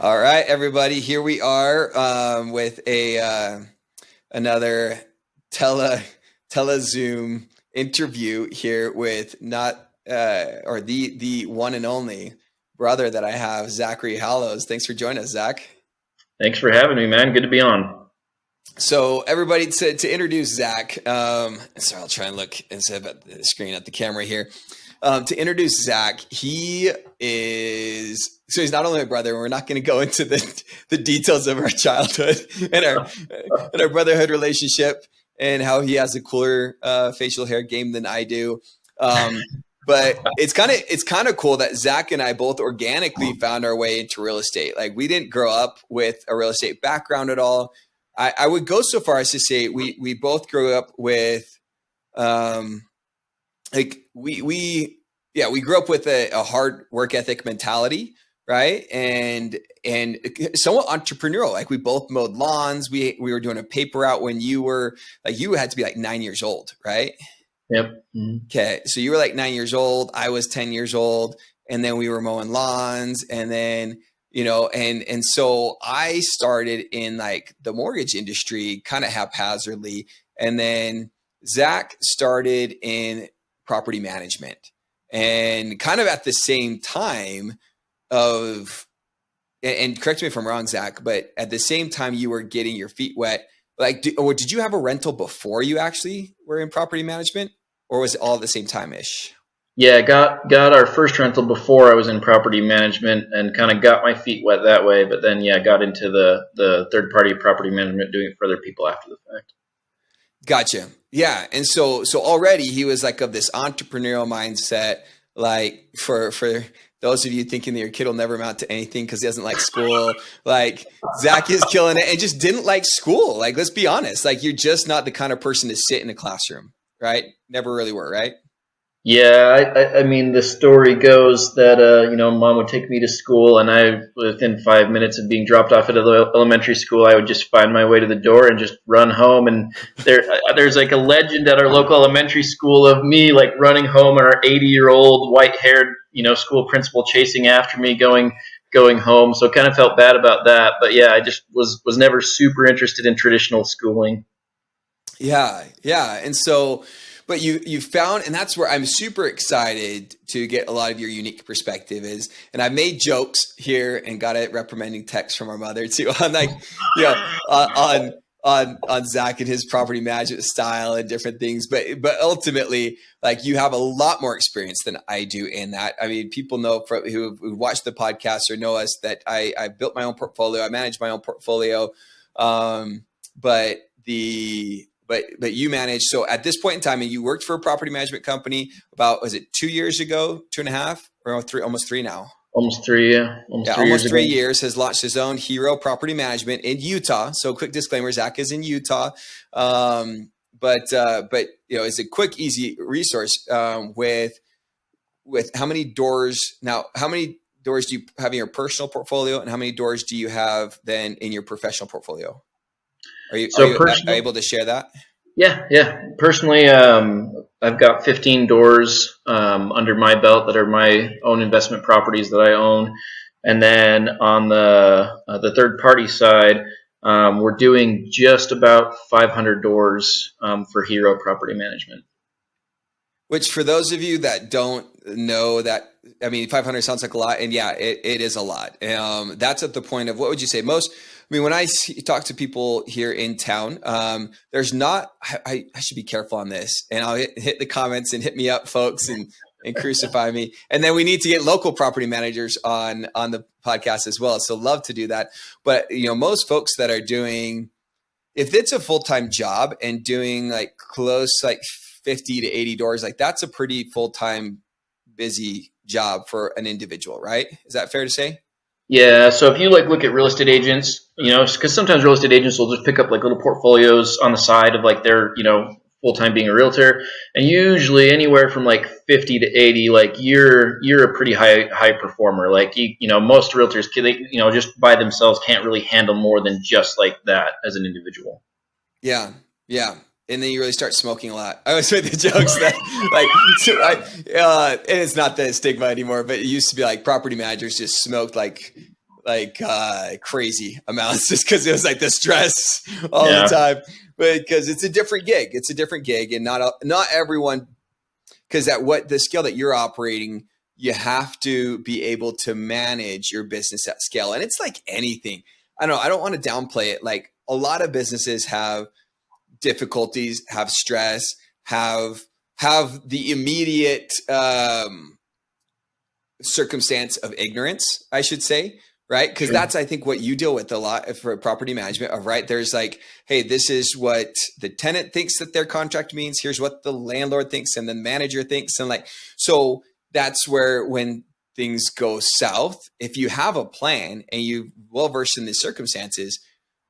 All right, everybody. Here we are with another tele Zoom interview here with not or the one and only brother that I have, Zachary Hallows. Thanks for joining us, Zach. Thanks for having me, man. Good to be on. So everybody, to introduce Zach, sorry, I'll try and look instead of at the screen at the camera here. To introduce Zach, he's not only my brother. We're not going to go into the details of our childhood and our brotherhood relationship and how he has a cooler facial hair game than I do. But it's kind of cool that Zach and I both organically found our way into real estate. Like, we didn't grow up with a real estate background at all. I would go so far as to say we both grew up with we grew up with a hard work ethic mentality, right? And somewhat entrepreneurial. Like, we both mowed lawns. We were doing a paper route when you had to be like 9 years old, right? Yep. Mm-hmm. Okay. So you were like 9 years old. I was 10 years old. And then we were mowing lawns. And then, and so I started in like the mortgage industry kind of haphazardly. And then Zach started in property management. And kind of at the same time and correct me if I'm wrong, Zach, but at the same time you were getting your feet wet, like, did you have a rental before you actually were in property management, or was it all at the same time-ish? Yeah, got our first rental before I was in property management and kind of got my feet wet that way. But then, got into the third-party property management, doing it for other people after the fact. Gotcha. Yeah. And so already he was like of this entrepreneurial mindset, like for those of you thinking that your kid will never amount to anything because he doesn't like school, like Zach is killing it and just didn't like school. Like, let's be honest, like, you're just not the kind of person to sit in a classroom, right? Never really were, right? Yeah, I mean, the story goes that, mom would take me to school, and within 5 minutes of being dropped off at elementary school, I would just find my way to the door and just run home. And there's like a legend at our local elementary school of me like running home and our 80-year-old white-haired, school principal chasing after me going home. So kind of felt bad about that. But yeah, I just was never super interested in traditional schooling. Yeah. And so, but you found, and that's where I'm super excited to get a lot of your unique perspective is, and I've made jokes here and got a reprimanding text from our mother too on like, on Zach and his property management style and different things. But ultimately, like, you have a lot more experience than I do in that. I mean, people know who watched the podcast or know us that I built my own portfolio. I manage my own portfolio. But you manage. So at this point in time, and you worked for a property management company about, was it 2 years ago, 2.5, or three, almost three now? Almost 3, yeah. Almost 3 years, has launched his own Hero Property Management in Utah. So quick disclaimer, Zach is in Utah. But it's a quick, easy resource with how many doors do you have in your personal portfolio, and how many doors do you have then in your professional portfolio? Are you able to share that? Yeah. Personally, I've got 15 doors under my belt that are my own investment properties that I own. And then on the third party side, we're doing just about 500 doors for Hero Property Management. Which, for those of you that don't know that, I mean, 500 sounds like a lot, and yeah, it is a lot. That's at the point of, what would you say? When I talk to people here in town, there's not, I should be careful on this, and I'll hit the comments and hit me up, folks, and crucify me. And then we need to get local property managers on the podcast as well. So love to do that. But, most folks that are doing, if it's a full-time job and doing like close, like 50 to 80 doors, like, that's a pretty full-time busy job for an individual, right? Is that fair to say? Yeah. So if you look at real estate agents, because sometimes real estate agents will just pick up like little portfolios on the side of like their, full-time being a realtor, and usually anywhere from like 50 to 80, like you're a pretty high performer. Like, most realtors, just by themselves can't really handle more than just like that as an individual. Yeah. And then you really start smoking a lot. I always make the jokes that and it's not the stigma anymore, but it used to be like property managers just smoked like like crazy amounts just because it was like the stress all the Yeah. time. But because it's a different gig, and not everyone, because at what the scale that you're operating, you have to be able to manage your business at scale. And it's like anything. I don't know. I don't want to downplay it. Like a lot of businesses have difficulties, have stress, have the immediate circumstance of ignorance, I should say, right? Because Sure. that's, I think, what you deal with a lot for property management of, right? There's like, hey, this is what the tenant thinks that their contract means. Here's what the landlord thinks and the manager thinks. And like, so that's where when things go south, if you have a plan and you well versed in the circumstances,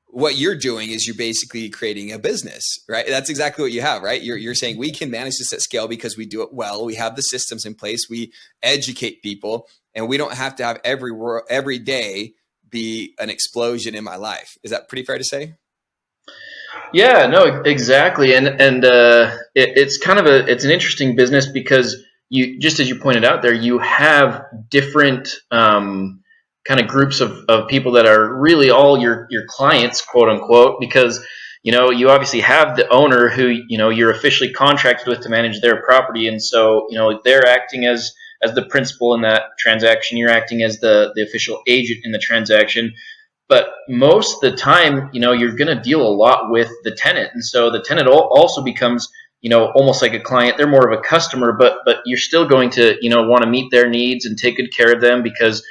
what you're doing is you're basically creating a business, right? That's exactly what you have, right? You're saying we can manage this at scale because we do it well. We have the systems in place. We educate people, and we don't have to have every day be an explosion in my life. Is that pretty fair to say? Yeah, no, exactly, and it's kind of it's an interesting business because you just as you pointed out there, you have different kind of groups of people that are really all your clients, quote unquote, because you obviously have the owner who you're officially contracted with to manage their property, and so they're acting as the principal in that transaction. You're acting as the official agent in the transaction. But most of the time, you're going to deal a lot with the tenant, and so the tenant also becomes, almost like a client. They're more of a customer, but you're still going to, want to meet their needs and take good care of them because,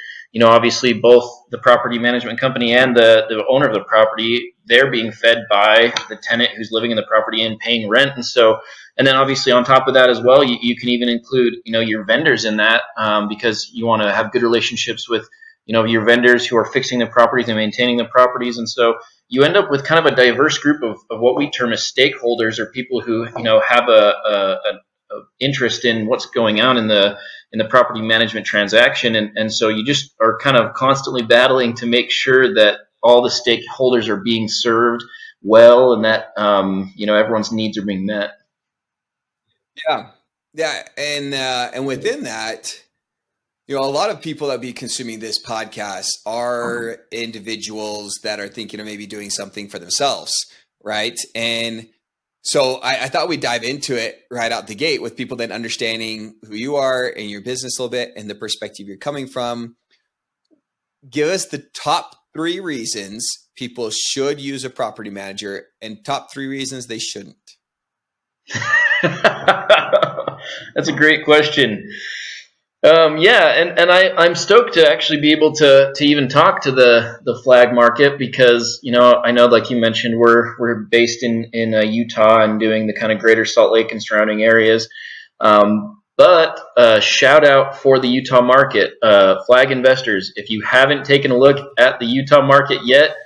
obviously both the property management company and the owner of the property, they're being fed by the tenant who's living in the property and paying rent, and so. And then obviously on top of that as well, you can even include, your vendors in that because you want to have good relationships with your vendors who are fixing the properties and maintaining the properties. And so you end up with kind of a diverse group of what we term as stakeholders, or people who have a interest in what's going on in the property management transaction. And so you just are kind of constantly battling to make sure that all the stakeholders are being served well, and that everyone's needs are being met. Yeah, yeah, and within that, a lot of people that be consuming this podcast are individuals that are thinking of maybe doing something for themselves, right? And so I thought we'd dive into it right out the gate with people then understanding who you are and your business a little bit and the perspective you're coming from. Give us the top 3 reasons people should use a property manager and top 3 reasons they shouldn't. That's a great question. Yeah, and I'm stoked to actually be able to even talk to the flag market because I know, like you mentioned, we're based in Utah and doing the kind of greater Salt Lake and surrounding areas. But shout out for the Utah market, flag investors. If you haven't taken a look at the Utah market yet,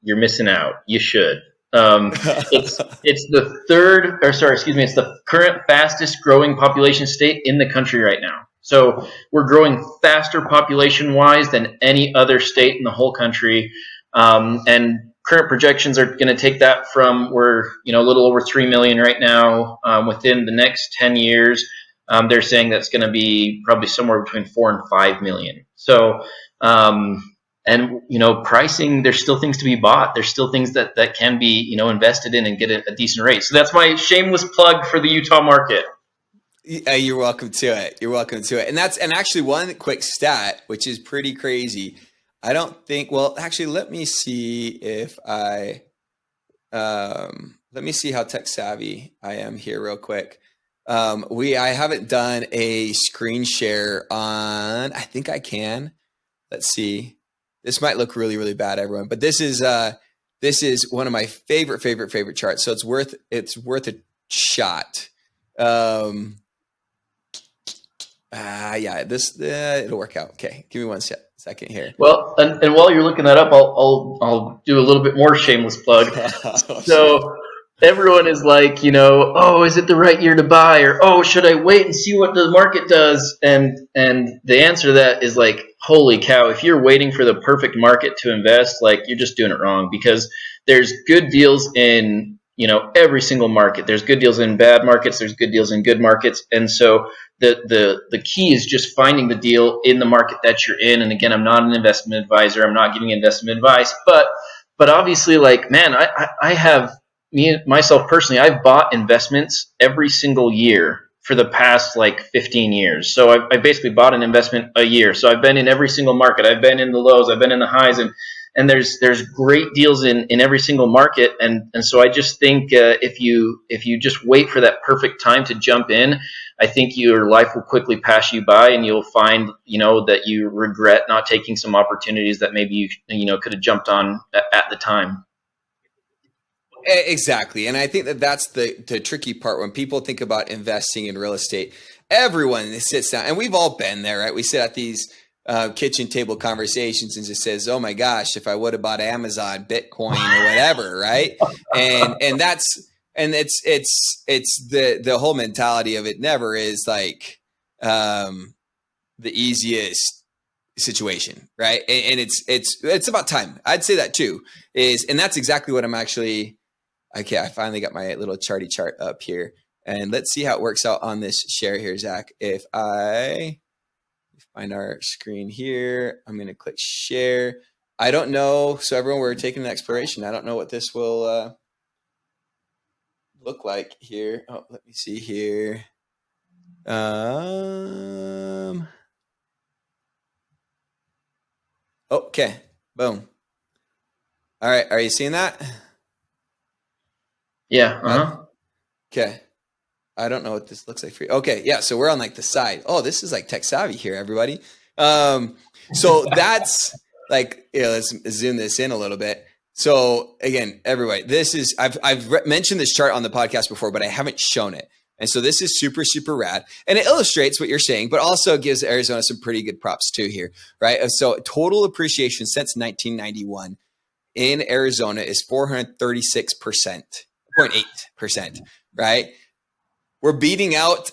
you're missing out. You should. It's the it's the current fastest growing population state in the country right now. So we're growing faster population wise than any other state in the whole country. And current projections are going to take that from we're a little over 3 million right now. Within the next 10 years, they're saying that's going to be probably somewhere between 4 and 5 million. So and pricing, there's still things to be bought. There's still things that can be invested in and get a decent rate. So that's my shameless plug for the Utah market. You're welcome to it. You're welcome to it. And actually one quick stat, which is pretty crazy. I don't think, well, actually, let me see if let me see how tech savvy I am here real quick. I haven't done a screen share on, I think I can. Let's see. This might look really, really bad, everyone, but this is one of my favorite charts. So it's worth a shot. Yeah, it'll work out. Okay, give me one second here. Well, and while you're looking that up, I'll do a little bit more shameless plug. So everyone is like, oh, is it the right year to buy, or oh, should I wait and see what the market does? And the answer to that is like, holy cow! If you're waiting for the perfect market to invest, like you're just doing it wrong, because there's good deals in every single market. There's good deals in bad markets. There's good deals in good markets. And so the key is just finding the deal in the market that you're in. And again, I'm not an investment advisor. I'm not giving investment advice, but obviously, like, man, I have, myself personally, I've bought investments every single year for the past like 15 years. So I basically bought an investment a year. So I've been in every single market. I've been in the lows. I've been in the highs, and there's great deals in every single market. And so I just think if you just wait for that perfect time to jump in, I think your life will quickly pass you by, and you'll find that you regret not taking some opportunities that maybe you could have jumped on at the time. Exactly. And I think that that's the tricky part when people think about investing in real estate. Everyone sits down, and we've all been there, right? We sit at these kitchen table conversations and just says, "Oh my gosh, if I would have bought Amazon, Bitcoin, or whatever," right? And that's it's the whole mentality of it never is like the easiest situation, right? And it's about time. I'd say that too. And that's exactly what I'm actually. Okay, I finally got my little charty chart up here. And let's see how it works out on this share here, Zach. If I find our screen here, I'm going to click share. I don't know. So everyone, we're taking an exploration. I don't know what this will look like here. Oh, let me see here. Okay, boom. All right, are you seeing that? Yeah. Okay. I don't know what this looks like for you. Okay, yeah, so we're on like the side. Oh, this is like tech savvy here, everybody. So that's like, let's zoom this in a little bit. So again, everybody, this is I've mentioned this chart on the podcast before, but I haven't shown it. And so this is super, super rad. And it illustrates what you're saying, but also gives Arizona some pretty good props too here, right? So total appreciation since 1991 in Arizona is 436%, 0.8%, right? We're beating out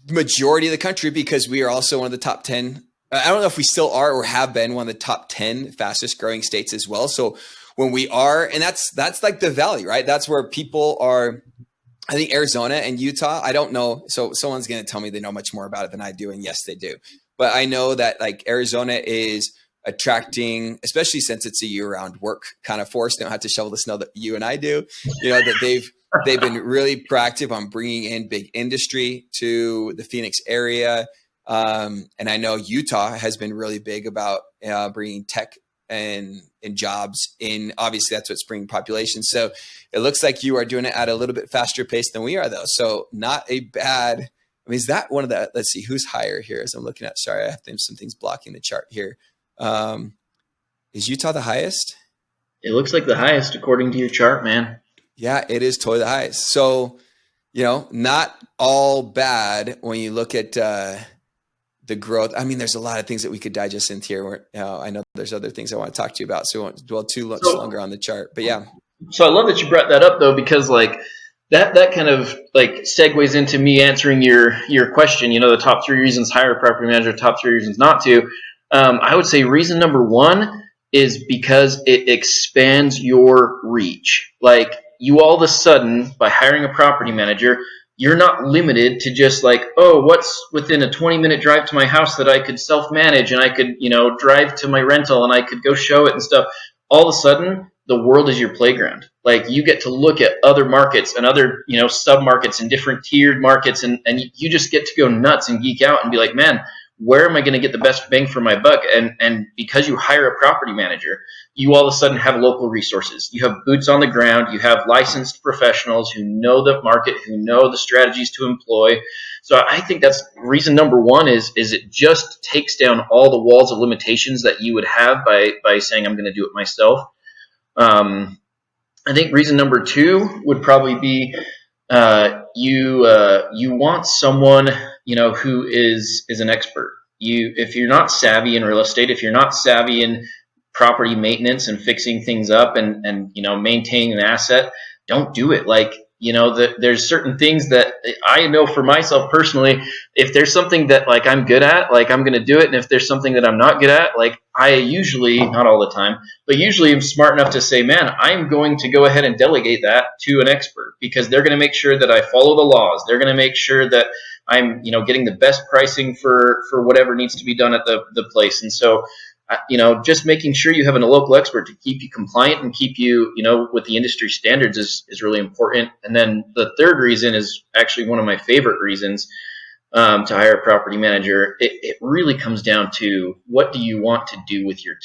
the majority of the country because we are also one of the top 10. I don't know if we still are or have been one of the top 10 fastest growing states as well. So when we are, and that's like the valley, right? That's where people are. I think Arizona and Utah, I don't know. So someone's going to tell me they know much more about it than I do. And yes, they do. But I know that like Arizona is attracting, especially since it's a year-round work kind of force. They don't have to shovel the snow that you and I do. That they've been really proactive on bringing in big industry to the Phoenix area. And I know Utah has been really big about bringing tech and jobs in. Obviously, that's what's bringing population. So it looks like you are doing it at a little bit faster pace than we are, though. So not a bad. I mean, is that one of the? Let's see, who's higher here? As I'm looking at, sorry, I have some things blocking the chart here. Is Utah the highest? It looks like the highest according to your chart, man. Yeah, it is totally the highest. So, not all bad when you look at the growth. I mean, there's a lot of things that we could digest into here. I know there's other things I want to talk to you about, so we won't dwell too much longer on the chart. But yeah. So I love that you brought that up, though, because like that kind of like segues into me answering your question. The top 3 reasons hire a property manager, top 3 reasons not to. I would say reason number 1 is because it expands your reach. Like, you all of a sudden, by hiring a property manager, you're not limited to just like, oh, what's within a 20-minute drive to my house that I could self-manage and I could, drive to my rental and I could go show it and stuff. All of a sudden, the world is your playground. Like, you get to look at other markets and other, sub-markets and different tiered markets, and you just get to go nuts and geek out and be like, man, where am I going to get the best bang for my buck? And because you hire a property manager, you all of a sudden have local resources. You have boots on the ground. You have licensed professionals who know the market, who know the strategies to employ. So I think that's reason number 1 is it just takes down all the walls of limitations that you would have by saying I'm going to do it myself. I think reason number 2 would probably be you want someone who is an expert. If you're not savvy in real estate, if you're not savvy in property maintenance and fixing things up and maintaining an asset, don't do it. Like, there's certain things that I know for myself personally. If there's something that like I'm good at, like I'm going to do it. And if there's something that I'm not good at, like I usually, not all the time, but usually I'm smart enough to say, man, I'm going to go ahead and delegate that to an expert because they're going to make sure that I follow the laws. They're going to make sure that I'm, getting the best pricing for whatever needs to be done at the place. And so, just making sure you have a local expert to keep you compliant and keep you, with the industry standards is really important. And then the third reason is actually one of my favorite reasons to hire a property manager. It really comes down to what do you want to do with your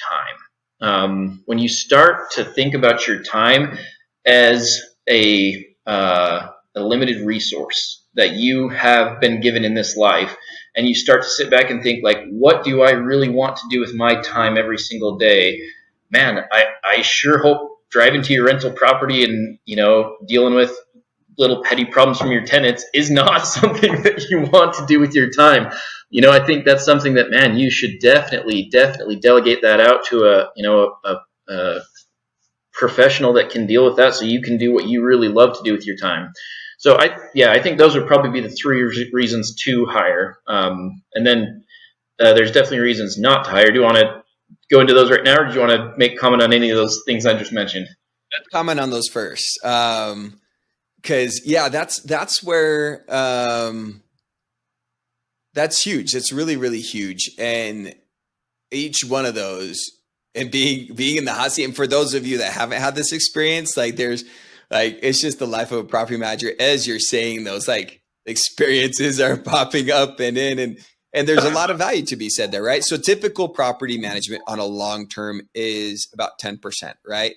time? When you start to think about your time as a limited resource that you have been given in this life, and you start to sit back and think like, what do I really want to do with my time every single day? Man, I sure hope driving to your rental property and dealing with little petty problems from your tenants is not something that you want to do with your time. I think that's something that, man, you should definitely delegate that out to a professional that can deal with that, so you can do what you really love to do with your time. So I think those would probably be the three reasons to hire. And then there's definitely reasons not to hire. Do you want to go into those right now, or do you want to make comment on any of those things I just mentioned? Let's comment on those first. Cause yeah, that's where, that's huge. It's really, really huge. And each one of those, and being in the hot seat. And for those of you that haven't had this experience, like there's like, it's just the life of a property manager. As you're saying, those like experiences are popping up and there's a lot of value to be said there, right? So typical property management on a long term is about 10%, right?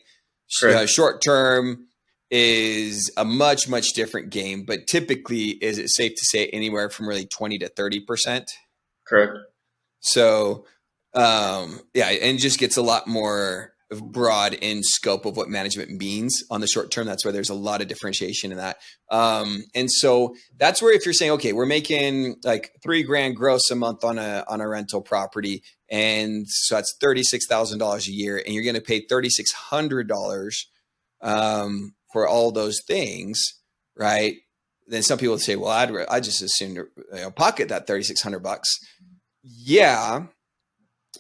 Short term is a much, much different game, but typically is it safe to say anywhere from really 20 to 30%? Correct. So, yeah, and just gets a lot more broad in scope of what management means on the short term. That's where there's a lot of differentiation in that. And so that's where if you're saying, okay, we're making like $3,000 gross a month on a rental property, and so that's $36,000 a year, and you're going to pay $3,600 for all those things, right? Then some people would say, well, I just assume to pocket that $3,600. Yeah,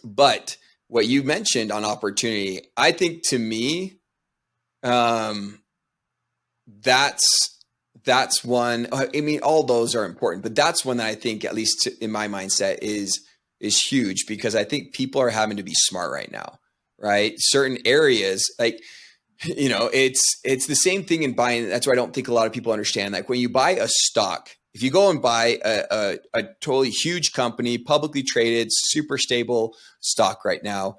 but what you mentioned on opportunity, I think to me, that's one. I mean, all those are important, but that's one that I think, at least in my mindset, is huge, because I think people are having to be smart right now, right? Certain areas, like it's the same thing in buying. That's why I don't think a lot of people understand. Like when you buy a stock, if you go and buy a totally huge company, publicly traded, super stable stock right now,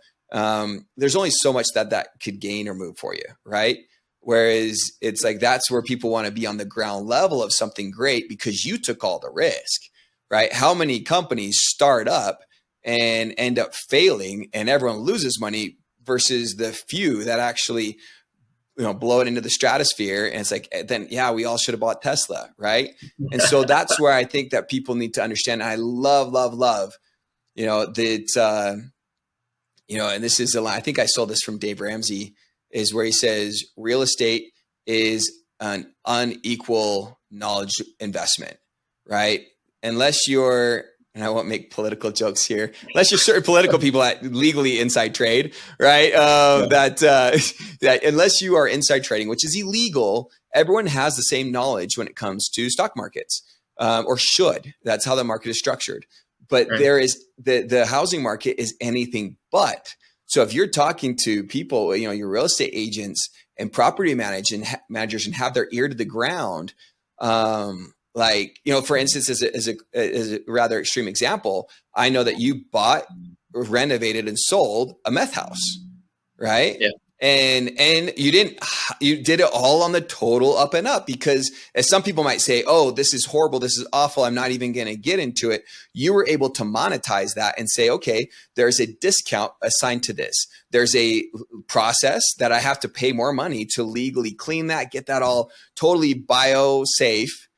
there's only so much that could gain or move for you, right? Whereas it's like, that's where people want to be on the ground level of something great because you took all the risk, right? How many companies start up and end up failing and everyone loses money versus the few that actually blow it into the stratosphere? And it's like, then yeah, we all should have bought Tesla, right? And so that's where I think that people need to understand. And I love that and this is a line, I think I stole this from Dave Ramsey, is where he says real estate is an unequal knowledge investment, right? Unless you're, and I won't make political jokes here, unless you're certain political people that legally inside trade, right? That unless you are inside trading, which is illegal, everyone has the same knowledge when it comes to stock markets, or should. That's how the market is structured. But right. There is the housing market is anything but. So if you're talking to people, your real estate agents and property managers, and have their ear to the ground, for instance, as a rather extreme example, I know that you bought, renovated, and sold a meth house, right? Yeah. And you did it all on the total up and up, because as some people might say, oh, this is horrible, this is awful, I'm not even going to get into it. You were able to monetize that and say, okay, there's a discount assigned to this. There's a process that I have to pay more money to legally clean that, get that all totally bio-safe,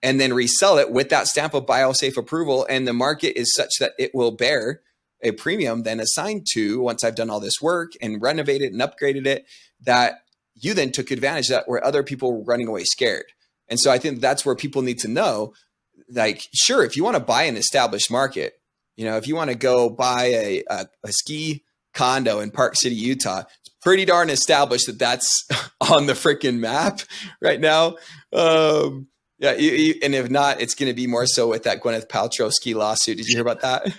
and then resell it with that stamp of bio-safe approval. And the market is such that it will bear a premium then assigned to, once I've done all this work and renovated and upgraded it, that you then took advantage of that where other people were running away scared. And so I think that's where people need to know, like, sure, if you want to buy an established market, if you want to go buy a ski condo in Park City, Utah, it's pretty darn established that that's on the freaking map right now. Yeah, and if not, it's going to be more so with that Gwyneth Paltrow ski lawsuit. Did you hear about that?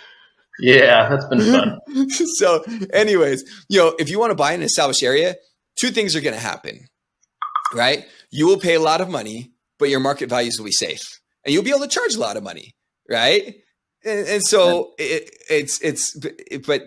Yeah, that's been fun. So, anyways, if you want to buy an established area, two things are going to happen, right? You will pay a lot of money, but your market values will be safe, and you'll be able to charge a lot of money, right? And so but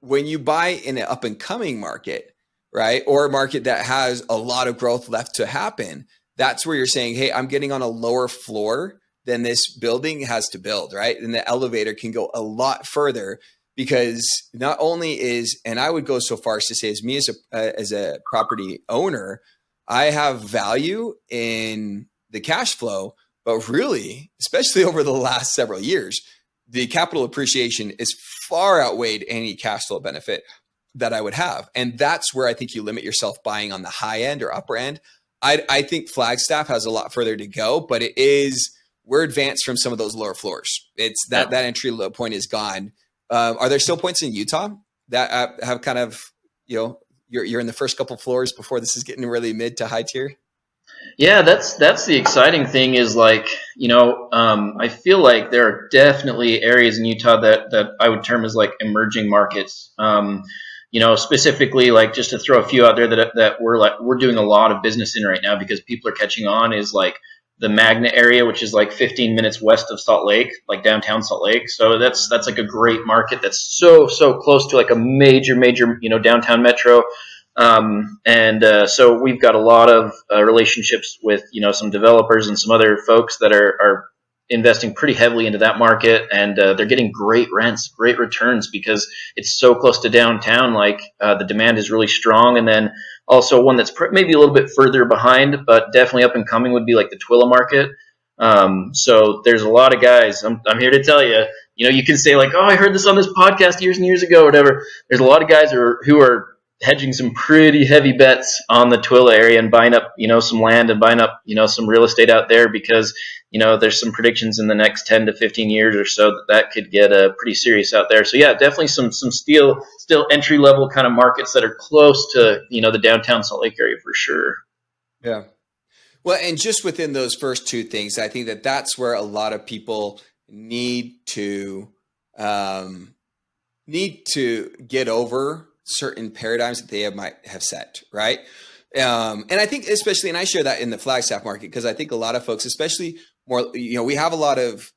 when you buy in an up and coming market, right, or a market that has a lot of growth left to happen, that's where you're saying, hey, I'm getting on a lower floor than this building has to build, right? And the elevator can go a lot further, because not only is, and I would go so far as to say, as me as a property owner, I have value in the cash flow, but really, especially over the last several years, the capital appreciation is far outweighed any cash flow benefit that I would have. And that's where I think you limit yourself buying on the high end or upper end. I think Flagstaff has a lot further to go, but we're advanced from some of those lower floors. It's that entry point is gone. Are there still points in Utah that have kind of, you're in the first couple floors before this is getting really mid to high tier? Yeah, that's the exciting thing is like, I feel like there are definitely areas in Utah that I would term as like emerging markets. Specifically, like, just to throw a few out there that we're doing a lot of business in right now because people are catching on, is like the Magna area, which is like 15 minutes west of Salt Lake, like downtown Salt Lake. So that's like a great market that's so close to like a major downtown metro. So we've got a lot of relationships with some developers and some other folks that are investing pretty heavily into that market, and they're getting great rents, great returns, because it's so close to downtown. Like, the demand is really strong. And then also one that's maybe a little bit further behind, but definitely up and coming, would be like the Twilla market. So there's a lot of guys. I'm here to tell you. You can say like, oh, I heard this on this podcast years and years ago, or whatever. There's a lot of guys who are hedging some pretty heavy bets on the Twilla area and buying up, some land and buying up, some real estate out there, because there's some predictions in the next 10 to 15 years or so that could get pretty serious out there. So yeah, definitely some still entry level kind of markets that are close to, the downtown Salt Lake area for sure. Yeah. Well, and just within those first two things, I think that's where a lot of people need to get over certain paradigms that they might have set, right? And I think especially, and I share that in the Flagstaff market, because I think a lot of folks, especially more, we have a lot of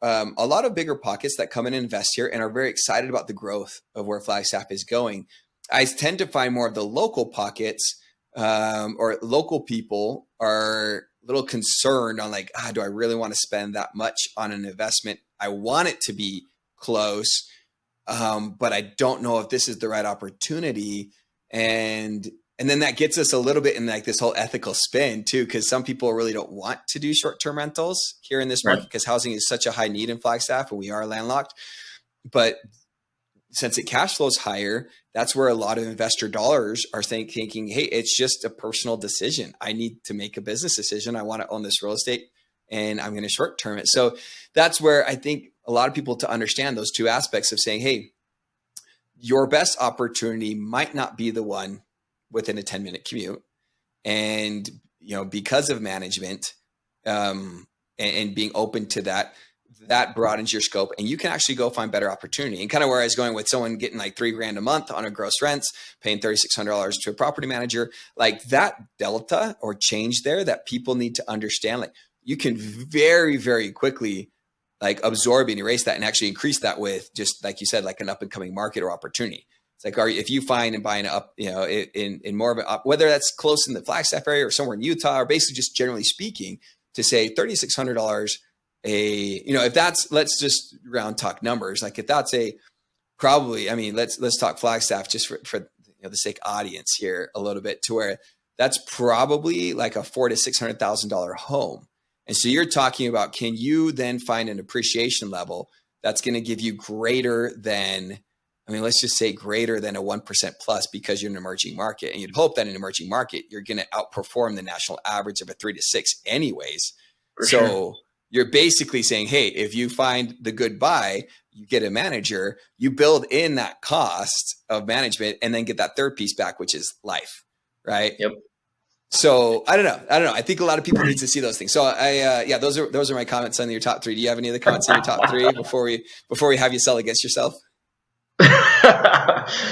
bigger pockets that come in and invest here and are very excited about the growth of where Flagstaff is going. I tend to find more of the local pockets, or local people are a little concerned on like, do I really want to spend that much on an investment? I want it to be close, but I don't know if this is the right opportunity. And then that gets us a little bit in like this whole ethical spin too, because some people really don't want to do short-term rentals here in this market, because housing is such a high need in Flagstaff and we are landlocked. But since it cash flows higher, that's where a lot of investor dollars are thinking, hey, it's just a personal decision. I need to make a business decision. I want to own this real estate and I'm going to short term it. So that's where I think a lot of people to understand those two aspects of saying, hey, your best opportunity might not be the one within a 10-minute commute. And, because of management, and being open to that broadens your scope, and you can actually go find better opportunity. And kind of where I was going with someone getting like $3,000 a month on a gross rents, paying $3,600 to a property manager, like that delta or change there that people need to understand. Like, you can very, very quickly like absorb and erase that and actually increase that with, just like you said, like an up and coming market or opportunity. It's like, if you find and buying up, in more of a, whether that's close in the Flagstaff area or somewhere in Utah, or basically just generally speaking, to say $3,600 if that's, let's just round talk numbers. Like, if that's let's talk Flagstaff just for the sake audience here a little bit, to where that's probably like a $400,000 to $600,000 home. And so you're talking about, can you then find an appreciation level that's going to give you greater than I mean, let's just say greater than a 1% plus because you're an emerging market. And you'd hope that in an emerging market, you're going to outperform the national average of a 3 to 6 anyways. For sure. So you're basically saying, hey, if you find the good buy, you get a manager, you build in that cost of management and then get that third piece back, which is life, right? Yep. So I don't know. I think a lot of people need to see those things. So yeah, those are my comments on your top three. Do you have any other comments on your top three before we have you sell against yourself?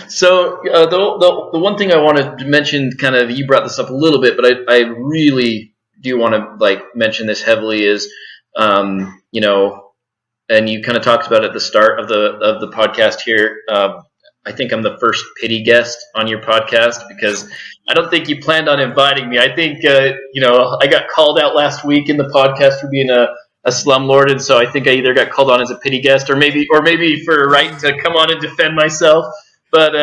So the one thing I wanted to mention, kind of, you brought this up a little bit, but I really do want to like mention this heavily is, you know, and you kind of talked about it at the start of the podcast here. I think I'm the first pity guest on your podcast because I don't think you planned on inviting me. I think, you know, I got called out last week in the podcast for being a slumlord, and so I think I either got called on as a pity guest or maybe for a right to come on and defend myself. But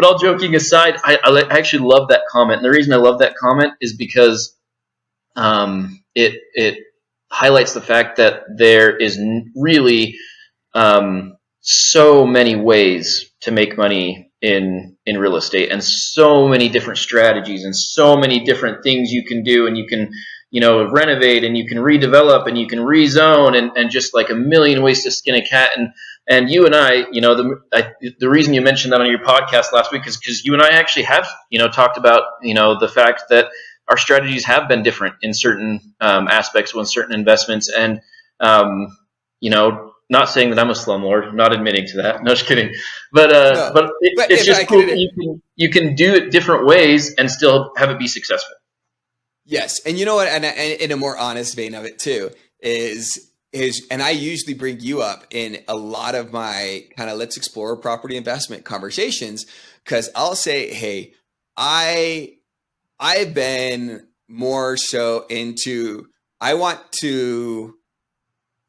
all joking aside, I actually love that comment, and the reason I love that comment is because it highlights the fact that there is really so many ways to make money in real estate, and so many different strategies and so many different things you can do, and you can, you know, renovate, and you can redevelop, and you can rezone, and just like a million ways to skin a cat. And you and I, you know, the reason you mentioned that on your podcast last week is because you and I actually have, you know, talked about, you know, the fact that our strategies have been different in certain aspects with certain investments. And, you know, not saying that I'm a slumlord, I'm not admitting to that. No, just kidding. But it's just cool that you can do it different ways and still have it be successful. Yes. And you know what? And in a more honest vein of it too is, and I usually bring you up in a lot of my kind of let's explore property investment conversations, because I'll say, hey, I've been more so into, I want to,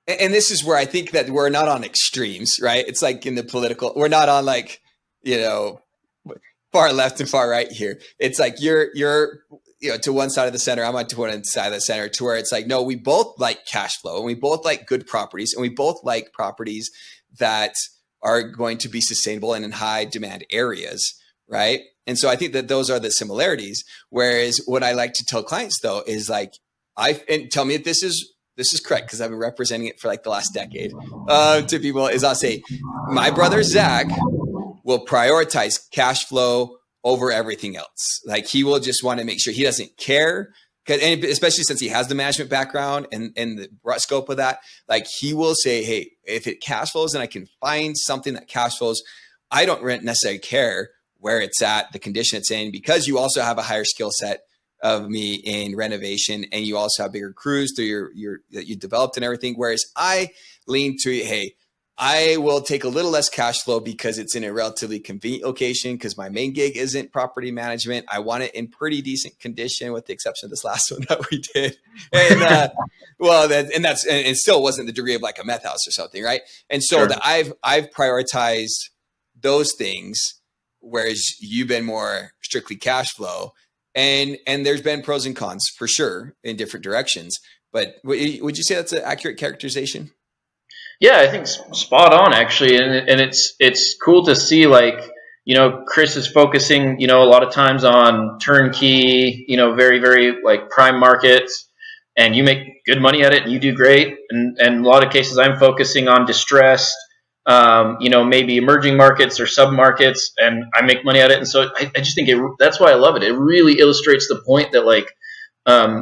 and this is where I think that we're not on extremes, right? It's like in the political, we're not on like, you know, far left and far right here. It's like you're, you know, to one side of the center, I'm on to one side of the center, to where it's like, no, we both like cash flow, and we both like good properties, and we both like properties that are going to be sustainable and in high demand areas, right? And so I think that those are the similarities. Whereas what I like to tell clients though is like, and tell me if this is correct, because I've been representing it for like the last decade to people, is I'll say, my brother Zach will prioritize cash flow over everything else. Like he will just want to make sure, he doesn't care, and especially since he has the management background and the broad scope of that, like he will say, hey, if it cash flows and I can find something that cash flows, I don't necessarily care where it's at, the condition it's in, because you also have a higher skill set of me in renovation, and you also have bigger crews through your that you developed and everything. Whereas I lean to, hey, I will take a little less cash flow because it's in a relatively convenient location, because my main gig isn't property management. I want it in pretty decent condition, with the exception of this last one that we did. And it still wasn't the degree of like a meth house or something, right? And so Sure. that I've prioritized those things, whereas you've been more strictly cash flow. And there's been pros and cons for sure in different directions. But would you say that's an accurate characterization? Yeah, I think spot on actually, and it's cool to see, like, you know, Chris is focusing, you know, a lot of times on turnkey, you know, very very like prime markets, and you make good money at it, and you do great. And a lot of cases, I'm focusing on distressed, you know, maybe emerging markets or sub markets, and I make money at it. And so I just think that's why I love it. It really illustrates the point that, like,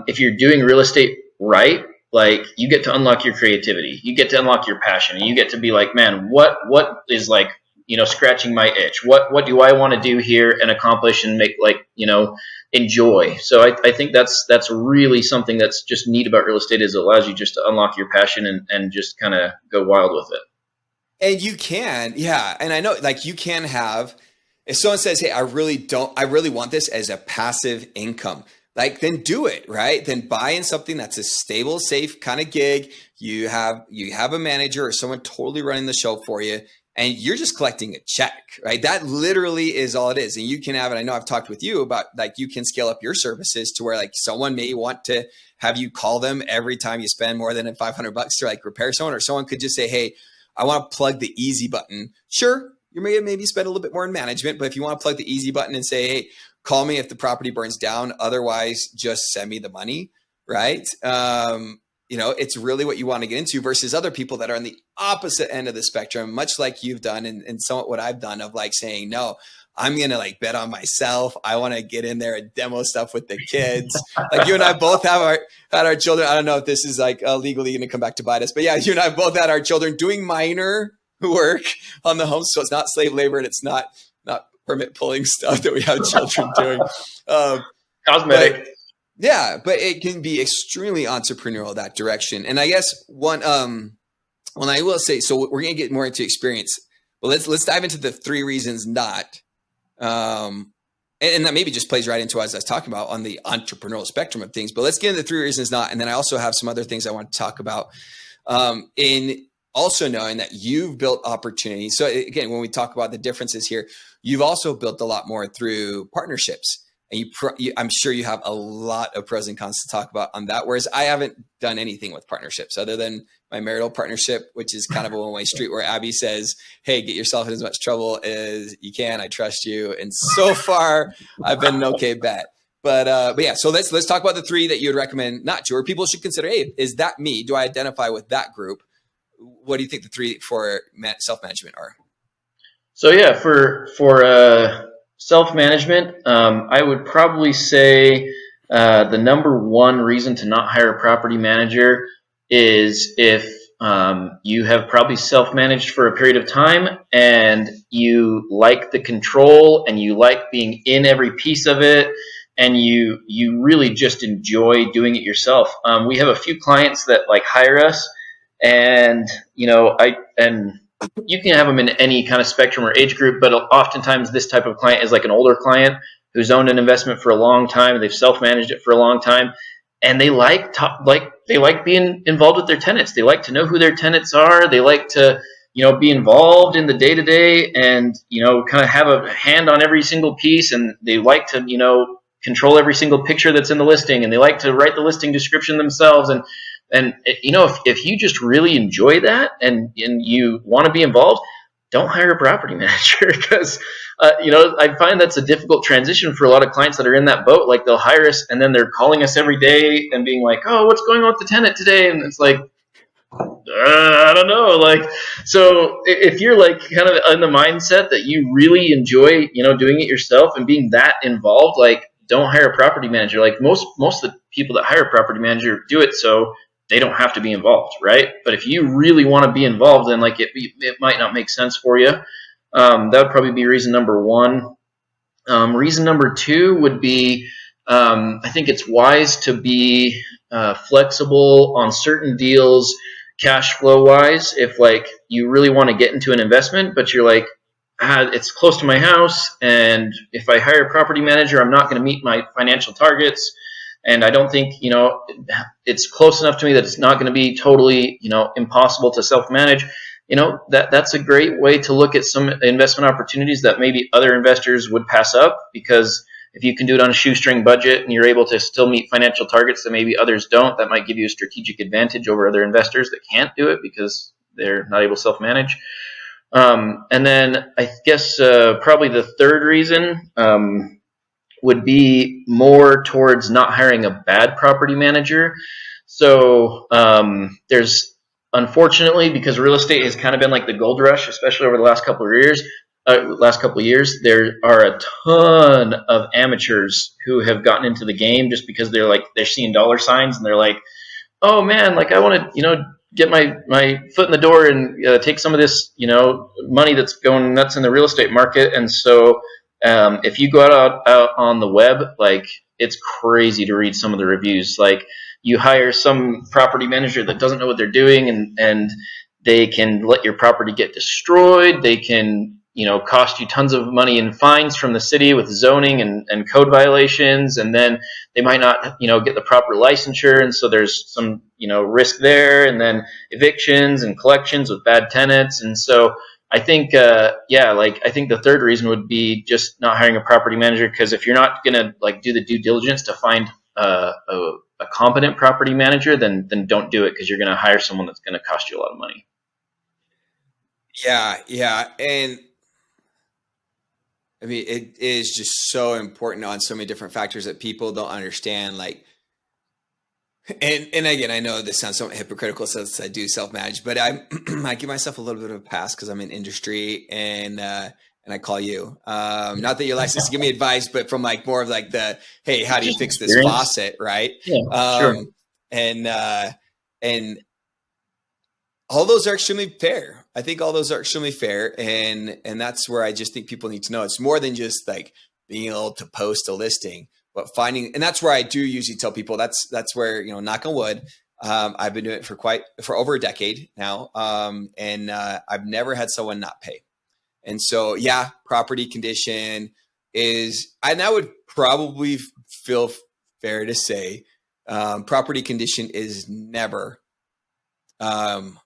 if you're doing real estate right, like, you get to unlock your creativity, you get to unlock your passion, and you get to be like, man, what is, like, you know, scratching my itch? What do I want to do here and accomplish and make, like, you know, enjoy? So I think that's really something that's just neat about real estate, is it allows you just to unlock your passion and just kind of go wild with it. And you can, yeah. And I know, like, you can have, if someone says, hey, I really want this as a passive income, like, then do it, right? Then buy in something that's a stable, safe kind of gig. You have a manager or someone totally running the show for you, and you're just collecting a check, right? That literally is all it is. And you can have, and I know I've talked with you about, like, you can scale up your services to where, like, someone may want to have you call them every time you spend more than $500 to, like, repair someone, or someone could just say, hey, I want to plug the easy button. Sure, you may maybe spend a little bit more in management, but if you want to plug the easy button and say, hey, call me if the property burns down, otherwise just send me the money, right? It's really what you want to get into versus other people that are on the opposite end of the spectrum, much like you've done and somewhat what I've done of like saying, no, I'm going to like bet on myself. I want to get in there and demo stuff with the kids. Like you and I both had our children. I don't know if this is like legally going to come back to bite us, but yeah, you and I both had our children doing minor work on the home. So it's not slave labor and it's not permit pulling stuff that we have children doing. Cosmetic. But it can be extremely entrepreneurial that direction. And I guess one I will say, so we're going to get more into experience. Well, let's dive into the 3 reasons not. And that maybe just plays right into what I was talking about on the entrepreneurial spectrum of things. But let's get into the 3 reasons not. And then I also have some other things I want to talk about in also knowing that you've built opportunities. So again, when we talk about the differences here, you've also built a lot more through partnerships. And I'm sure you have a lot of pros and cons to talk about on that. Whereas I haven't done anything with partnerships other than my marital partnership, which is kind of a one-way street where Abby says, hey, get yourself in as much trouble as you can. I trust you. And so far I've been an okay bet. But yeah, so let's talk about the 3 that you would recommend not to, or people should consider, hey, is that me? Do I identify with that group? What do you think the 3 for self-management are? So yeah, for self-management, I would probably say the number 1 reason to not hire a property manager is if you have probably self-managed for a period of time and you like the control and you like being in every piece of it and you really just enjoy doing it yourself. We have a few clients that like hire us, and you can have them in any kind of spectrum or age group, but oftentimes this type of client is like an older client who's owned an investment for a long time. They've self-managed it for a long time, and they like being involved with their tenants. They like to know who their tenants are. They like to be involved in the day-to-day and kind of have a hand on every single piece, and they like to control every single picture that's in the listing, and they like to write the listing description themselves. And if you just really enjoy that and you want to be involved, don't hire a property manager because I find that's a difficult transition for a lot of clients that are in that boat. Like they'll hire us and then they're calling us every day and being like, "Oh, what's going on with the tenant today?" And it's like, I don't know. Like, so if you're like kind of in the mindset that you really enjoy doing it yourself and being that involved, like don't hire a property manager. Like most of the people that hire a property manager do it so they don't have to be involved, right? But if you really want to be involved, then like it might not make sense for you. That would probably be reason number 1. Reason number 2 would be I think it's wise to be flexible on certain deals, cash flow wise. If like you really want to get into an investment, but you're like, it's close to my house, and if I hire a property manager, I'm not going to meet my financial targets. And I don't think, it's close enough to me that it's not going to be totally, impossible to self-manage. That's a great way to look at some investment opportunities that maybe other investors would pass up, because if you can do it on a shoestring budget and you're able to still meet financial targets that maybe others don't, that might give you a strategic advantage over other investors that can't do it because they're not able to self-manage. And then I guess probably the 3rd reason would be more towards not hiring a bad property manager. So there's, unfortunately, because real estate has kind of been like the gold rush, especially over the last couple of years, there are a ton of amateurs who have gotten into the game just because they're seeing dollar signs and they're like, oh man, like I want to get my foot in the door and take some of this money that's going nuts in the real estate market. And so if you go out on the web, like it's crazy to read some of the reviews. Like you hire some property manager that doesn't know what they're doing, and they can let your property get destroyed. They can cost you tons of money in fines from the city with zoning and code violations, and then they might not get the proper licensure, and so there's some risk there, and then evictions and collections with bad tenants. And so I think I think the 3rd reason would be just not hiring a property manager, because if you're not going to like do the due diligence to find a competent property manager, then don't do it, because you're going to hire someone that's going to cost you a lot of money. Yeah. And I mean, it is just so important on so many different factors that people don't understand. Like, and again, I know this sounds somewhat hypocritical since I do self manage, but I I give myself a little bit of a pass because I'm in industry and I call you. Not that you're licensed to give me advice, but from like more of like the hey, how do you Just fix this experience. faucet, right? Yeah, sure. Um, and and all those are extremely fair. I think all those are extremely fair, and that's where I just think people need to know it's more than just like being able to post a listing, but finding, and that's where I do usually tell people that's where knock on wood. I've been doing it for over a decade now, and I've never had someone not pay. And so, yeah, property condition is, and I would probably feel fair to say, property condition is never um,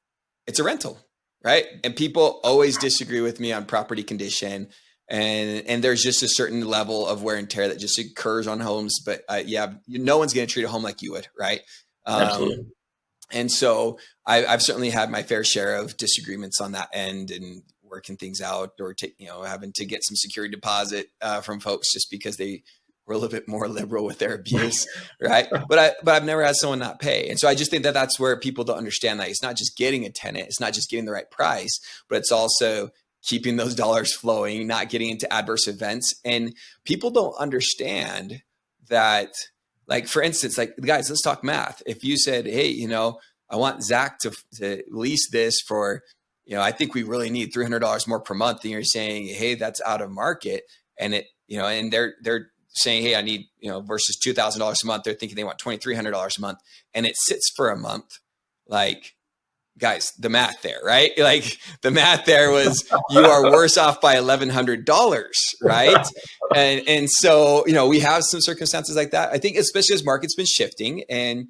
it's a rental, right? And people always disagree with me on property condition, and there's just a certain level of wear and tear that just occurs on homes. But yeah, no one's going to treat a home like you would, right? Um, Absolutely. and so I've certainly had my fair share of disagreements on that end and working things out, or having to get some security deposit from folks just because they were a little bit more liberal with their abuse, right? But I've never had someone not pay, and so I just think that that's where people don't understand that it's not just getting a tenant, it's not just getting the right price, but it's also keeping those dollars flowing, not getting into adverse events, and people don't understand that. Like for instance, like guys, let's talk math. If you said, hey, I want Zach to lease this for, I think we really need $300 more per month. And you're saying, hey, that's out of market. And and they're saying, hey, I need, versus $2,000 a month. They're thinking they want $2,300 a month, and it sits for a month. Like, guys, the math there, right? Like the math there was you are worse off by $1,100, right? And so we have some circumstances like that. I think especially as market's been shifting and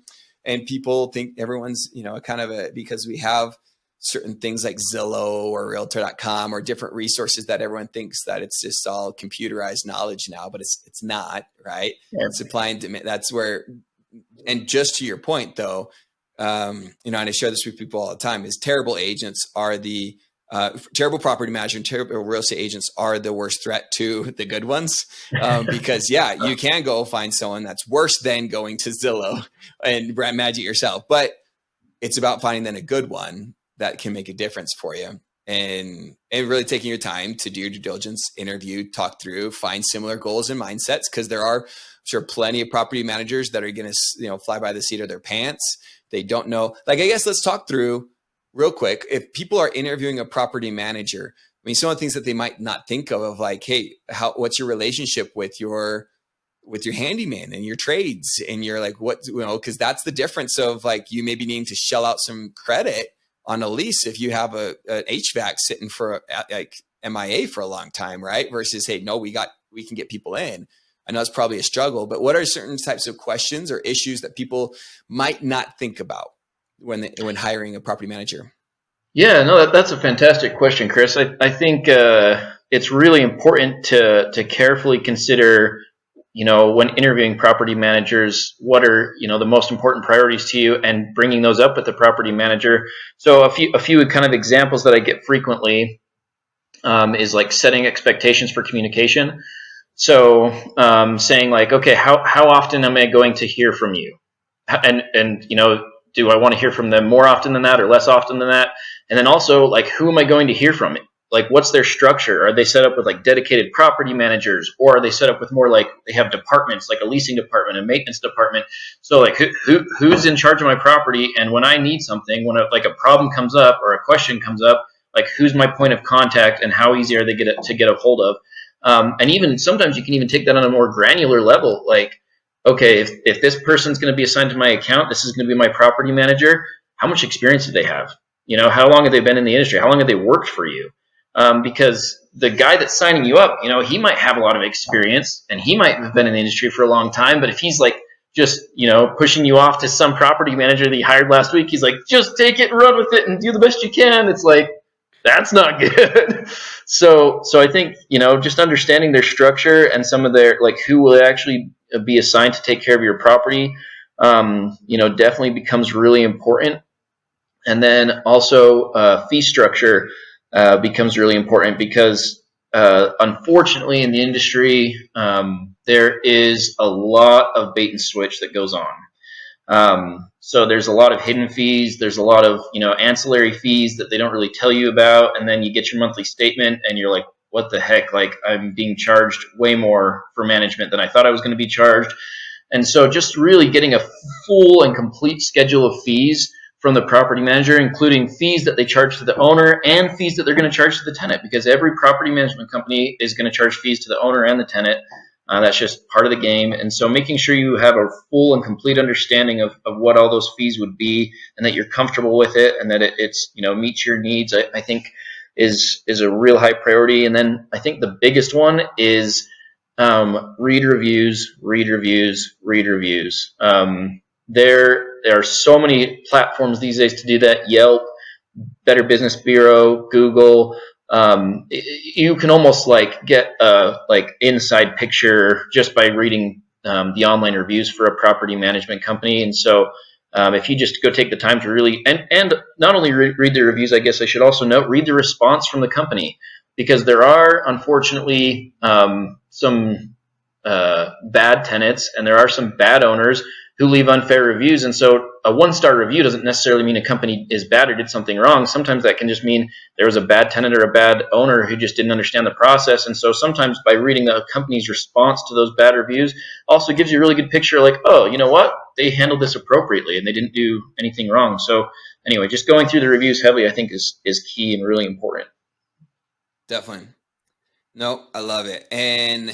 people think everyone's kind of because we have certain things like Zillow or Realtor.com or different resources that everyone thinks that it's just all computerized knowledge now, but it's not, right? Yeah. Supply and demand. That's where, and just to your point though, and I share this with people all the time, is terrible agents are the terrible property manager and terrible real estate agents are the worst threat to the good ones. Because yeah, you can go find someone that's worse than going to Zillow and manage it yourself. But it's about finding then a good one that can make a difference for you. And really taking your time to do your due diligence, interview, talk through, find similar goals and mindsets, because there are, I'm sure, plenty of property managers that are going to fly by the seat of their pants. They don't know. Like, I guess let's talk through real quick. If people are interviewing a property manager, I mean, some of the things that they might not think of like, hey, what's your relationship with your handyman and your trades, and you're like, what, because that's the difference of like you maybe needing to shell out some credit on a lease if you have an HVAC sitting for like MIA for a long time, right? Versus, hey, no, we can get people in. I know it's probably a struggle, but what are certain types of questions or issues that people might not think about when hiring a property manager? Yeah, no, that's a fantastic question, Chris. I think it's really important to carefully consider, when interviewing property managers, what are the most important priorities to you, and bringing those up with the property manager. So a few kind of examples that I get frequently is like setting expectations for communication. So saying like, okay, how often am I going to hear from you? And do I want to hear from them more often than that or less often than that? And then also, like, who am I going to hear from? Like, what's their structure? Are they set up with like dedicated property managers, or are they set up with more like they have departments, like a leasing department, a maintenance department? So like, who's in charge of my property? And when I need something, when like a problem comes up or a question comes up, like, who's my point of contact, and how easy are they to get a hold of? And even sometimes you can even take that on a more granular level, like, okay, if this person's going to be assigned to my account, this is going to be my property manager. How much experience do they have? How long have they been in the industry? How long have they worked for you? Because the guy that's signing you up, he might have a lot of experience and he might have been in the industry for a long time. But if he's like just, pushing you off to some property manager that he hired last week, he's like, just take it and run with it and do the best you can. It's like, that's not good. So I think, just understanding their structure and some of their, like, who will actually be assigned to take care of your property, definitely becomes really important. And then also fee structure becomes really important, because unfortunately, in the industry, there is a lot of bait and switch that goes on. So there's a lot of hidden fees. There's a lot of, ancillary fees that they don't really tell you about. And then you get your monthly statement and you're like, what the heck? Like, I'm being charged way more for management than I thought I was going to be charged. And so just really getting a full and complete schedule of fees from the property manager, including fees that they charge to the owner and fees that they're going to charge to the tenant, because every property management company is going to charge fees to the owner and the tenant. That's just part of the game. And so making sure you have a full and complete understanding of what all those fees would be, and that you're comfortable with it, and that it's meets your needs, I think is a real high priority. And then I think the biggest one is read reviews, read reviews, read reviews. There are so many platforms these days to do that. Yelp, Better Business Bureau, Google. You can almost get a inside picture just by reading the online reviews for a property management company. And so if you just go take the time to really and not only read the reviews, I guess I should also note, read the response from the company, because there are unfortunately some bad tenants, and there are some bad owners who leave unfair reviews. And so a one-star review doesn't necessarily mean a company is bad or did something wrong. Sometimes that can just mean there was a bad tenant or a bad owner who just didn't understand the process. And so sometimes by reading the company's response to those bad reviews also gives you a really good picture, like, oh, you know what? They handled this appropriately and they didn't do anything wrong. So anyway, just going through the reviews heavily, I think is key and really important. Definitely. No, I love it. And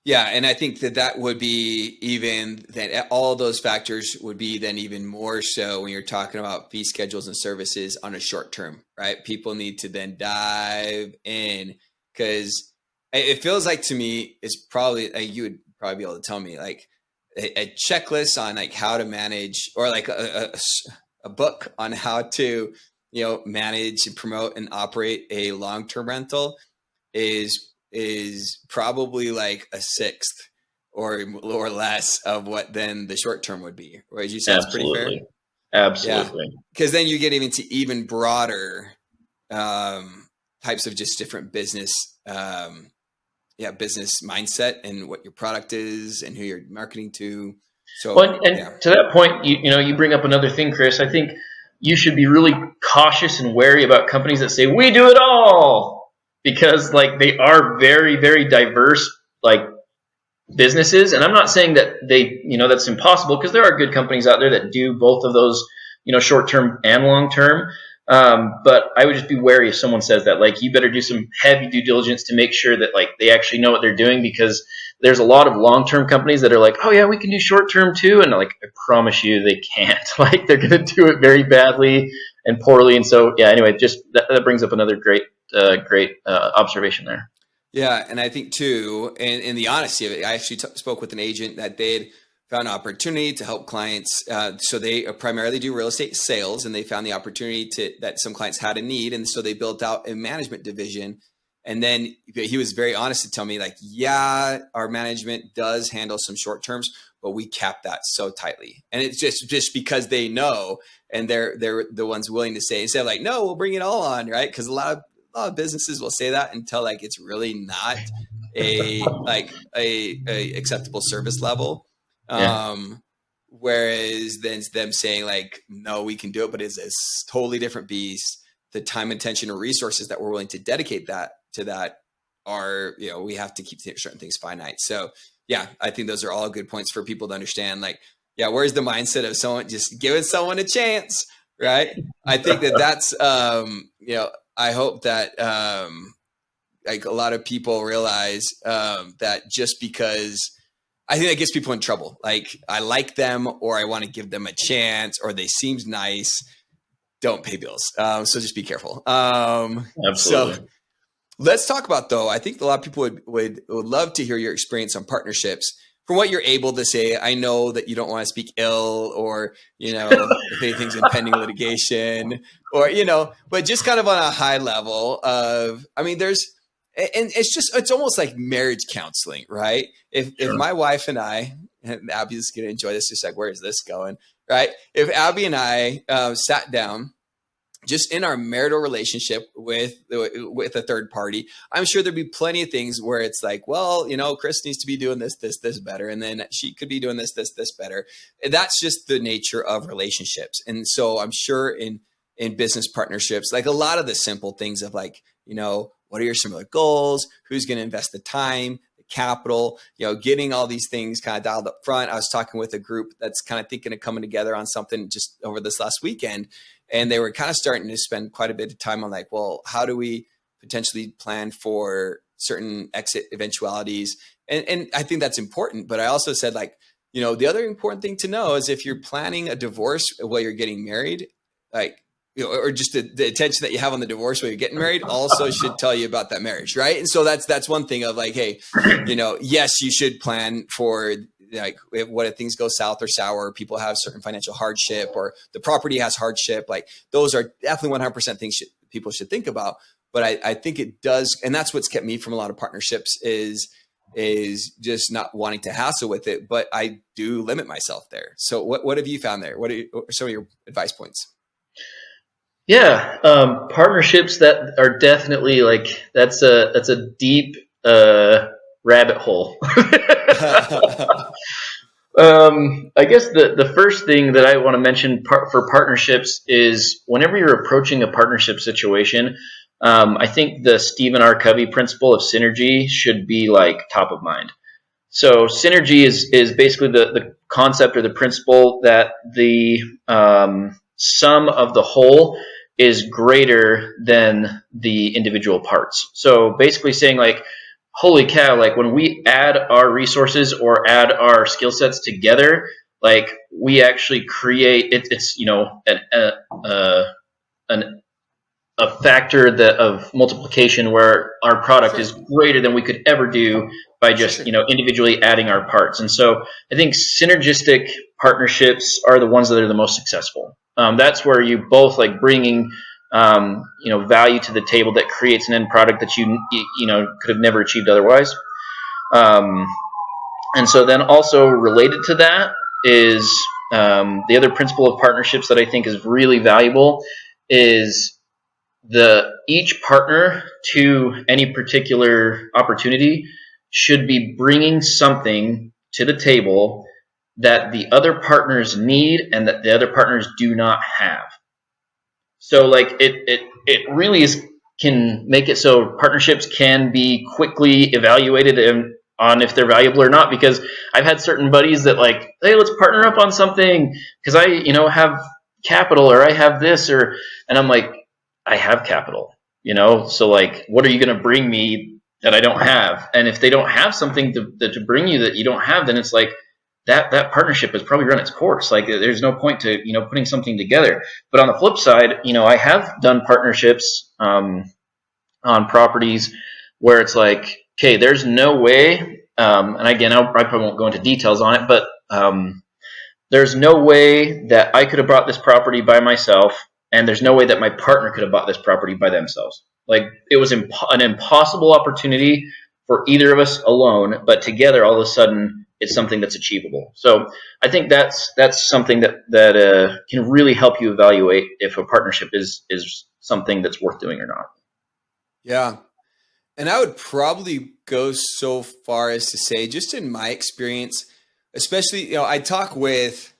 yeah, and I think that would be even that all those factors would be then even more so when you're talking about fee schedules and services on a short term, right? People need to then dive in, because it feels like to me it's probably you would probably be able to tell me like a checklist on like how to manage, or like a book on how to manage and promote and operate a long-term rental is probably like a sixth or less of what then the short term would be. Would you say that's pretty fair? Absolutely. Yeah, Absolutely. because then you get even broader types of just different business, business mindset and what your product is and who you're marketing to. So Well, and yeah, to that point, you bring up another thing, Chris. I think you should be really cautious and wary about companies that say we do it all, because they are very, very diverse businesses. And I'm not saying that that's impossible, because there are good companies out there that do both of those, short term and long term. But I would just be wary if someone says that. You better do some heavy due diligence to make sure that they actually know what they're doing, because there's a lot of long term companies that are like, oh yeah, we can do short term too, and I promise you they can't. They're going to do it very badly and poorly. And so yeah, anyway, just that brings up another great observation there. yeah, and I think too, and in the honesty of it, I actually spoke with an agent that they'd found an opportunity to help clients. So they primarily do real estate sales, and they found the opportunity that some clients had a need, and so they built out a management division. And then he was very honest to tell me, like, yeah, our management does handle some short terms, but we cap that so tightly, and it's just because they know, and they're the ones willing to say, instead of like, no, we'll bring it all on, right? Because a lot of businesses will say that until like it's really not a acceptable service level. Yeah. Whereas then them saying like, no, we can do it, but it's a totally different beast. The time, attention, or resources that we're willing to dedicate that are, we have to keep certain things finite. So yeah, I think those are all good points for people to understand. Like, yeah, where's the mindset of someone just giving someone a chance, right? I think that's I hope that like a lot of people realize that just because I think that gets people in trouble. Like, I like them, or I want to give them a chance, or they seemed nice. Don't pay bills. So just be careful. So Absolutely. let's talk about, though, I think a lot of people would love to hear your experience on partnerships. From what you're able to say, I know that you don't want to speak ill, or, if anything's in pending litigation, or, but just kind of on a high level of, I mean, and it's almost like marriage counseling, right? If Sure. my wife and I, and Abby's going to enjoy this, just like, where is this going? Right? If Abby and I sat down just in our marital relationship with a third party, I'm sure there'd be plenty of things where it's like, well, Chris needs to be doing this better, and then she could be doing this better. And that's just the nature of relationships. And so I'm sure in business partnerships, like a lot of the simple things of like, what are your similar goals? Who's going to invest the time, the capital, getting all these things kind of dialed up front. I was talking with a group that's kind of thinking of coming together on something just over this last weekend. And they were kind of starting to spend quite a bit of time on like, well, how do we potentially plan for certain exit eventualities? And I think that's important. But I also said like, the other important thing to know is if you're planning a divorce while you're getting married, like, or just the attention that you have on the divorce while you're getting married also should tell you about that marriage. Right. And so that's one thing of like, hey, yes, you should plan for like what if things go south or sour, people have certain financial hardship or the property has hardship. Like those are definitely 100% things people should think about. But I think it does. And that's what's kept me from a lot of partnerships is just not wanting to hassle with it. But I do limit myself there. So what have you found there? What are some of your advice points? Yeah, partnerships that are definitely like that's a deep rabbit hole. I guess the first thing that I want to mention for partnerships is whenever you're approaching a partnership situation, I think the Stephen R. Covey principle of synergy should be like top of mind. So synergy is basically the concept or the principle that the sum of the whole is greater than the individual parts. So basically saying like, holy cow, like when we add our resources or add our skill sets together, like we actually create it's an a factor that of multiplication where our product Sure. is greater than we could ever do by just Sure. individually adding our parts. And so I think synergistic partnerships are the ones that are the most successful. That's where you both like bringing value to the table that creates an end product that you could have never achieved otherwise. um, and so then also related to that is the other principle of partnerships that I think is really valuable is the each partner to any particular opportunity should be bringing something to the table that the other partners need and that the other partners do not have. So like it really is can make it so partnerships can be quickly evaluated on if they're valuable or not, because I've had certain buddies that like, hey, let's partner up on something because I have capital or I have this, or and I'm like, I have capital, so like what are you going to bring me that I don't have? And if they don't have something to bring you that you don't have, then it's like that partnership has probably run its course. Like there's no point to putting something together. But on the flip side, I have done partnerships on properties where it's like, okay, there's no way, and again, I probably won't go into details on it, but there's no way that I could have bought this property by myself, and there's no way that my partner could have bought this property by themselves. Like it was an impossible opportunity for either of us alone, but together, all of a sudden, it's something that's achievable. So I think that's something that can really help you evaluate if a partnership is something that's worth doing or not. Yeah. And I would probably go so far as to say, just in my experience, especially, I talk with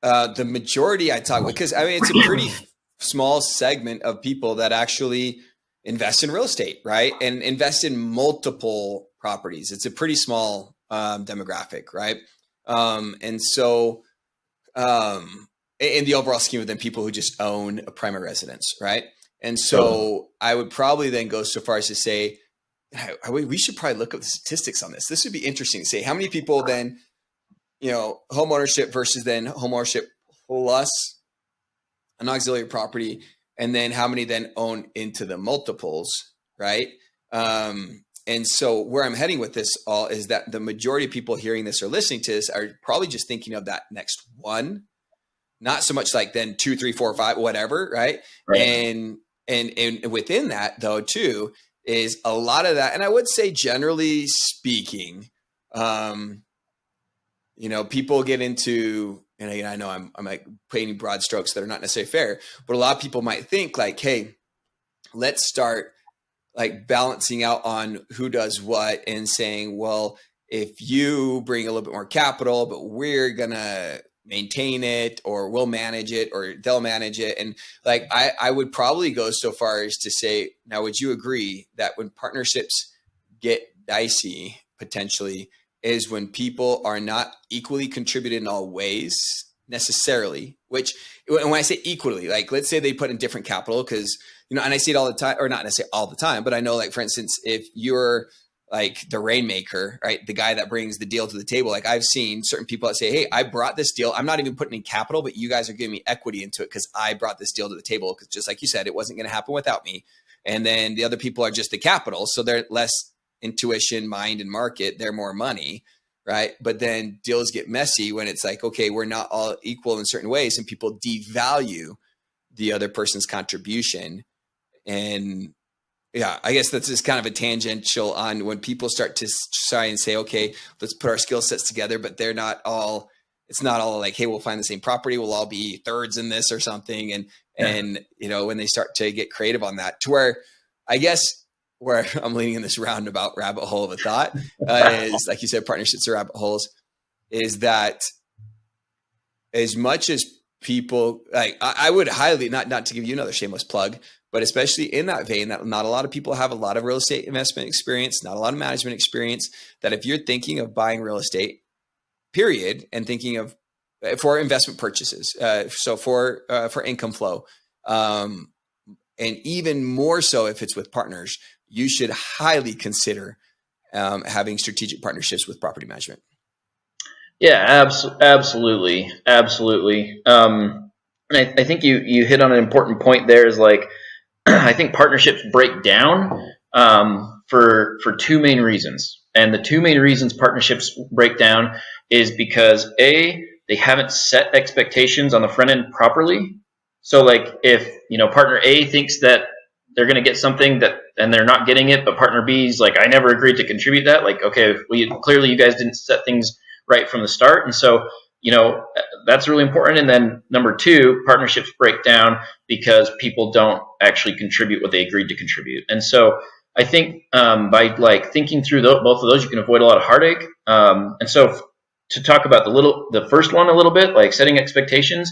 the majority I talk with, because I mean, it's a pretty small segment of people that actually invest in real estate, right? And invest in multiple properties. It's a pretty small demographic, right? And so, in the overall scheme of them, people who just own a primary residence, right? And Totally. so I would probably then go so far as to say, we should probably look up the statistics on this. This would be interesting to say how many people then, home ownership versus then home ownership plus an auxiliary property, and then how many then own into the multiples, right? And so where I'm heading with this all is that the majority of people hearing this or listening to this are probably just thinking of that next one, not so much like then two, three, four, five, whatever, right? Right. And within that though too is a lot of that, and I would say generally speaking, people get into and again, I know I'm like painting broad strokes that are not necessarily fair, but a lot of people might think like, hey, let's start like balancing out on who does what and saying, well, if you bring a little bit more capital, but we're gonna maintain it, or we'll manage it, or they'll manage it. And like I would probably go so far as to say, now, would you agree that when partnerships get dicey potentially is when people are not equally contributed in all ways necessarily, which, and when I say equally, like let's say they put in different capital, because and I see it all the time, or not necessarily all the time, but I know, like, for instance, if you're like the rainmaker, right, the guy that brings the deal to the table, like I've seen certain people that say, hey, I brought this deal, I'm not even putting in capital, but you guys are giving me equity into it because I brought this deal to the table, because just like you said, it wasn't going to happen without me. And then the other people are just the capital, so they're less intuition, mind, and market, they're more money, right? But then deals get messy when it's like, okay, we're not all equal in certain ways, and people devalue the other person's contribution. And yeah, I guess that's just kind of a tangential on when people start to try and say, okay, let's put our skill sets together, but they're not all, it's not all like, hey, we'll find the same property, we'll all be thirds in this or something. And when they start to get creative on that, to where I guess where I'm leading in this roundabout rabbit hole of a thought is, like you said, partnerships are rabbit holes, is that as much as people, like I would highly, not to give you another shameless plug, but especially in that vein, that not a lot of people have a lot of real estate investment experience, not a lot of management experience, that if you're thinking of buying real estate, period, and thinking of for investment purchases, so for income flow, and even more so if it's with partners, you should highly consider having strategic partnerships with property management. Yeah, absolutely, absolutely. And I think you hit on an important point there. Is like I think partnerships break down for two main reasons, and the two main reasons partnerships break down is because they haven't set expectations on the front end properly. So like if partner A thinks that they're going to get something that and they're not getting it, but partner B's like, I never agreed to contribute that. Like, okay, clearly you guys didn't set things right from the start, and so that's really important. And then number two, partnerships break down because people don't actually contribute what they agreed to contribute. And so I think by like thinking through both of those, you can avoid a lot of heartache. And so to talk about the first one a little bit, like setting expectations,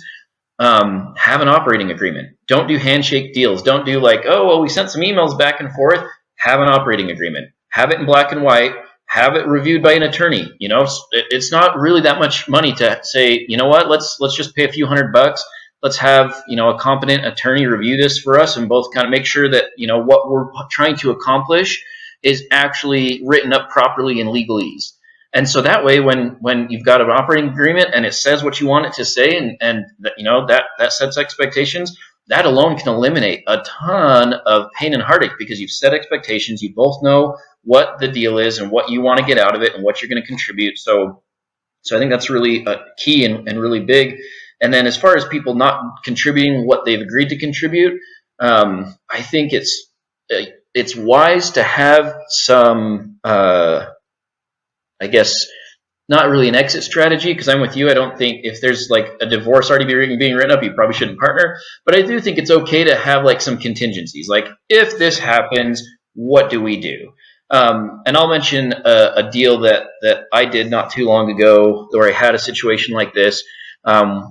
have an operating agreement. Don't do handshake deals. Don't do like, oh, well, we sent some emails back and forth. Have an operating agreement. Have it in black and white. Have it reviewed by an attorney. It's not really that much money to say, you know what, let's just pay a few $100. Let's have a competent attorney review this for us and both kind of make sure that what we're trying to accomplish is actually written up properly in legalese. And so that way, when you've got an operating agreement and it says what you want it to say, and that sets expectations, that alone can eliminate a ton of pain and heartache because you've set expectations. You both know what the deal is and what you want to get out of it and what you're going to contribute. So I think that's really key and really big. And then as far as people not contributing what they've agreed to contribute, I think it's wise to have some, I guess, not really an exit strategy, because I'm with you. I don't think if there's like a divorce already being written up, you probably shouldn't partner. But I do think it's okay to have like some contingencies. Like if this happens, what do we do? And I'll mention a deal that I did not too long ago where I had a situation like this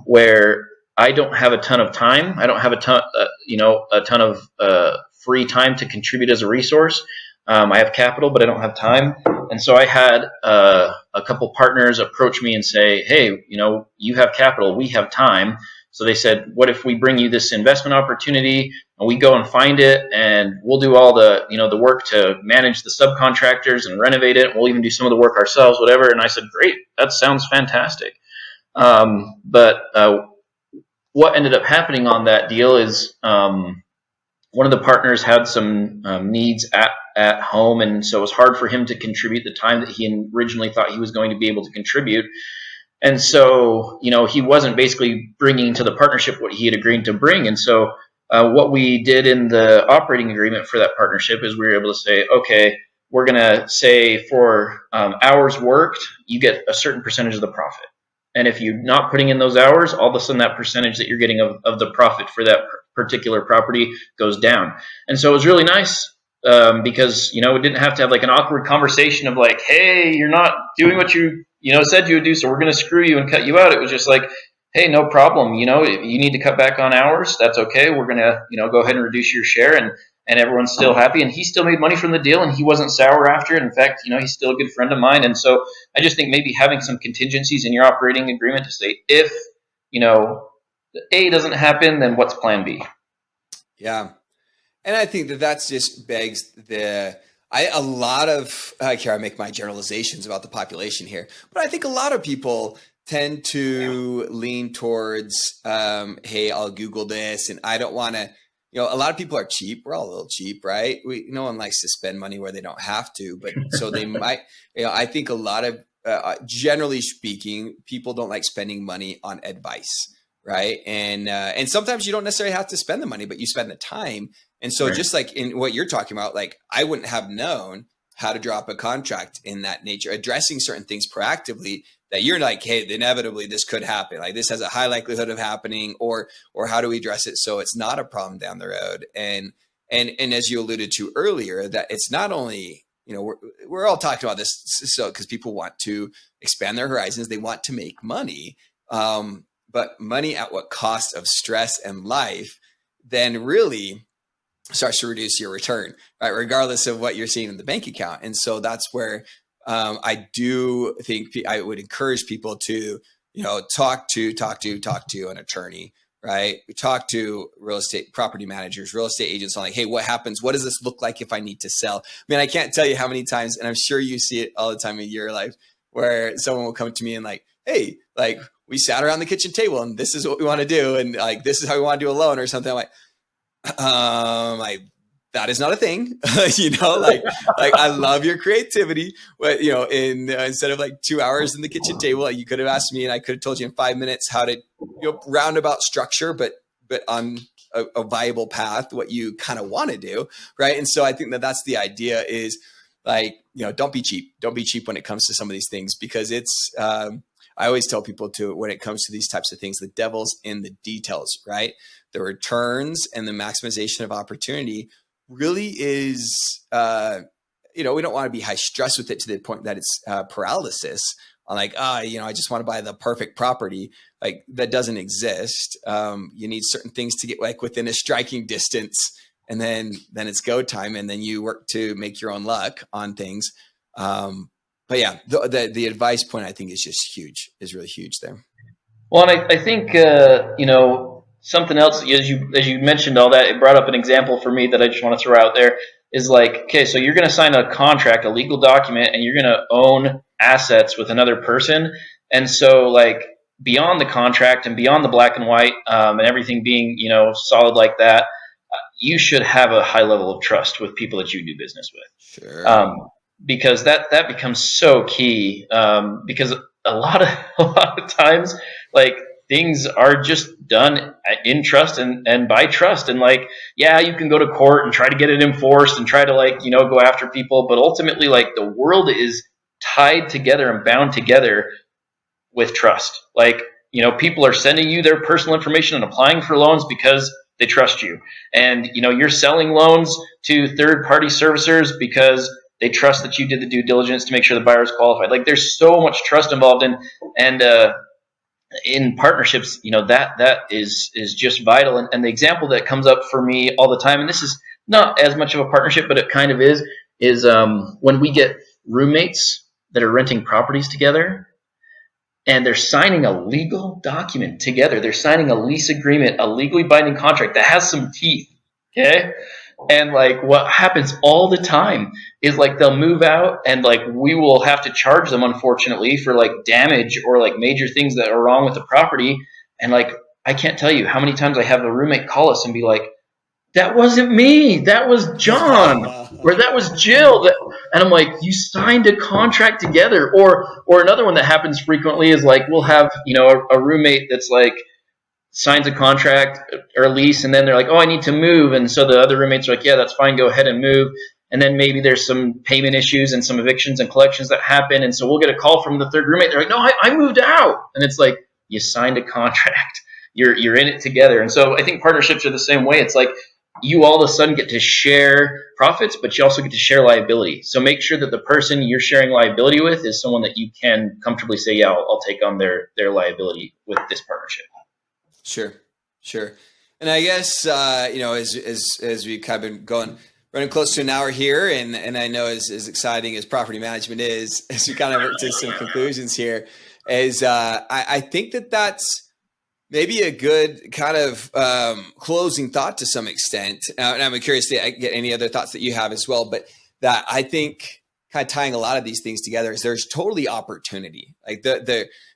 where I don't have a ton of time. I don't have a ton of free time to contribute as a resource. I have capital, but I don't have time. And so I had a couple partners approach me and say, hey, you have capital, we have time. So they said, what if we bring you this investment opportunity and we go and find it and we'll do all the work to manage the subcontractors and renovate it. We'll even do some of the work ourselves, whatever. And I said, great, that sounds fantastic. But what ended up happening on that deal is one of the partners had some needs at home, and so it was hard for him to contribute the time that he originally thought he was going to be able to contribute. And so, he wasn't basically bringing to the partnership what he had agreed to bring. And so what we did in the operating agreement for that partnership is we were able to say, okay, we're going to say for hours worked, you get a certain percentage of the profit. And if you're not putting in those hours, all of a sudden that percentage that you're getting of the profit for that particular property goes down. And so it was really nice, because we didn't have to have like an awkward conversation of like, hey, you're not doing what you said you would do, so we're going to screw you and cut you out. It was just like, hey, no problem. If you need to cut back on hours, that's okay. We're going to go ahead and reduce your share, and everyone's still happy, and he still made money from the deal, and he wasn't sour after it. In fact, he's still a good friend of mine. And so I just think maybe having some contingencies in your operating agreement to say, if A doesn't happen, then what's plan B? Yeah. And I think that's just begs a lot of, here I make my generalizations about the population here, but I think a lot of people tend to lean towards, hey, I'll Google this, and I don't want to, a lot of people are cheap. We're all a little cheap, right? No one likes to spend money where they don't have to, but so they might, I think a lot of, generally speaking, people don't like spending money on advice, right? And sometimes you don't necessarily have to spend the money, but you spend the time. And so just like in what you're talking about, like I wouldn't have known how to drop a contract in that nature, addressing certain things proactively that you're like, hey, inevitably this could happen. Like this has a high likelihood of happening, or how do we address it so it's not a problem down the road? And as you alluded to earlier, that it's not only, we're all talking about this so because people want to expand their horizons, they want to make money, but money at what cost of stress and life then really starts to reduce your return, right? Regardless of what you're seeing in the bank account. And so that's where I do think I would encourage people to, talk to an attorney, right? Talk to real estate property managers, real estate agents on like, hey, what happens? What does this look like if I need to sell? I mean, I can't tell you how many times, and I'm sure you see it all the time in your life, where someone will come to me and like, hey, like we sat around the kitchen table and this is what we want to do. And like, this is how we want to do a loan or something. I'm like, that is not a thing. Like I love your creativity, but instead of like 2 hours in the kitchen table, you could have asked me and I could have told you in 5 minutes how to roundabout structure, but on a viable path what you kind of want to do, right? And so I think that's the idea is like, don't be cheap when it comes to some of these things, because it's I always tell people when it comes to these types of things, the devil's in the details, right? The returns and the maximization of opportunity really is, we don't want to be high stress with it to the point that it's paralysis on like, I just want to buy the perfect property. Like that doesn't exist. You need certain things to get like within a striking distance, and then it's go time, and then you work to make your own luck on things. But yeah, the advice point I think is just huge, is really huge there. Well, and I think something else, as you mentioned all that, it brought up an example for me that I just want to throw out there. Is like, okay, so you're going to sign a contract, a legal document, and you're going to own assets with another person, and so like beyond the contract and beyond the black and white, and everything being solid like that, you should have a high level of trust with people that you do business with. Sure. Because that becomes so key. Because a lot of times, like things are just done in trust and by trust, and like, yeah, you can go to court and try to get it enforced and try to like go after people, but ultimately like the world is tied together and bound together with trust. Like people are sending you their personal information and applying for loans because they trust you, and you're selling loans to third party servicers because they trust that you did the due diligence to make sure the buyer is qualified. Like there's so much trust involved in partnerships, that is just vital. And the example that comes up for me all the time, and this is not as much of a partnership, but it kind of is when we get roommates that are renting properties together, and they're signing a legal document together. They're signing a lease agreement, a legally binding contract that has some teeth. Okay. And like what happens all the time is like they'll move out, and like we will have to charge them, unfortunately, for like damage or like major things that are wrong with the property. And like I can't tell you how many times I have a roommate call us and be like, that wasn't me, that was John, or that was Jill. And I'm like, you signed a contract together. Or another one that happens frequently is like we'll have a roommate that's like signs a contract or a lease, and then they're like, oh, I need to move. And so the other roommates are like, yeah, that's fine, go ahead and move. And then maybe there's some payment issues and some evictions and collections that happen. And so we'll get a call from the third roommate. They're like, no, I moved out. And it's like, you signed a contract. You're in it together. And so I think partnerships are the same way. It's like you all of a sudden get to share profits, but you also get to share liability. So make sure that the person you're sharing liability with is someone that you can comfortably say, yeah, I'll take on their liability with this partnership. Sure. And I guess, as we kind of been running close to an hour here, and I know as exciting as property management is, as we kind of work to some conclusions here, is I think that's maybe a good kind of closing thought to some extent. And I'm curious to get any other thoughts that you have as well. But that I think kind of tying a lot of these things together is there's totally opportunity. Like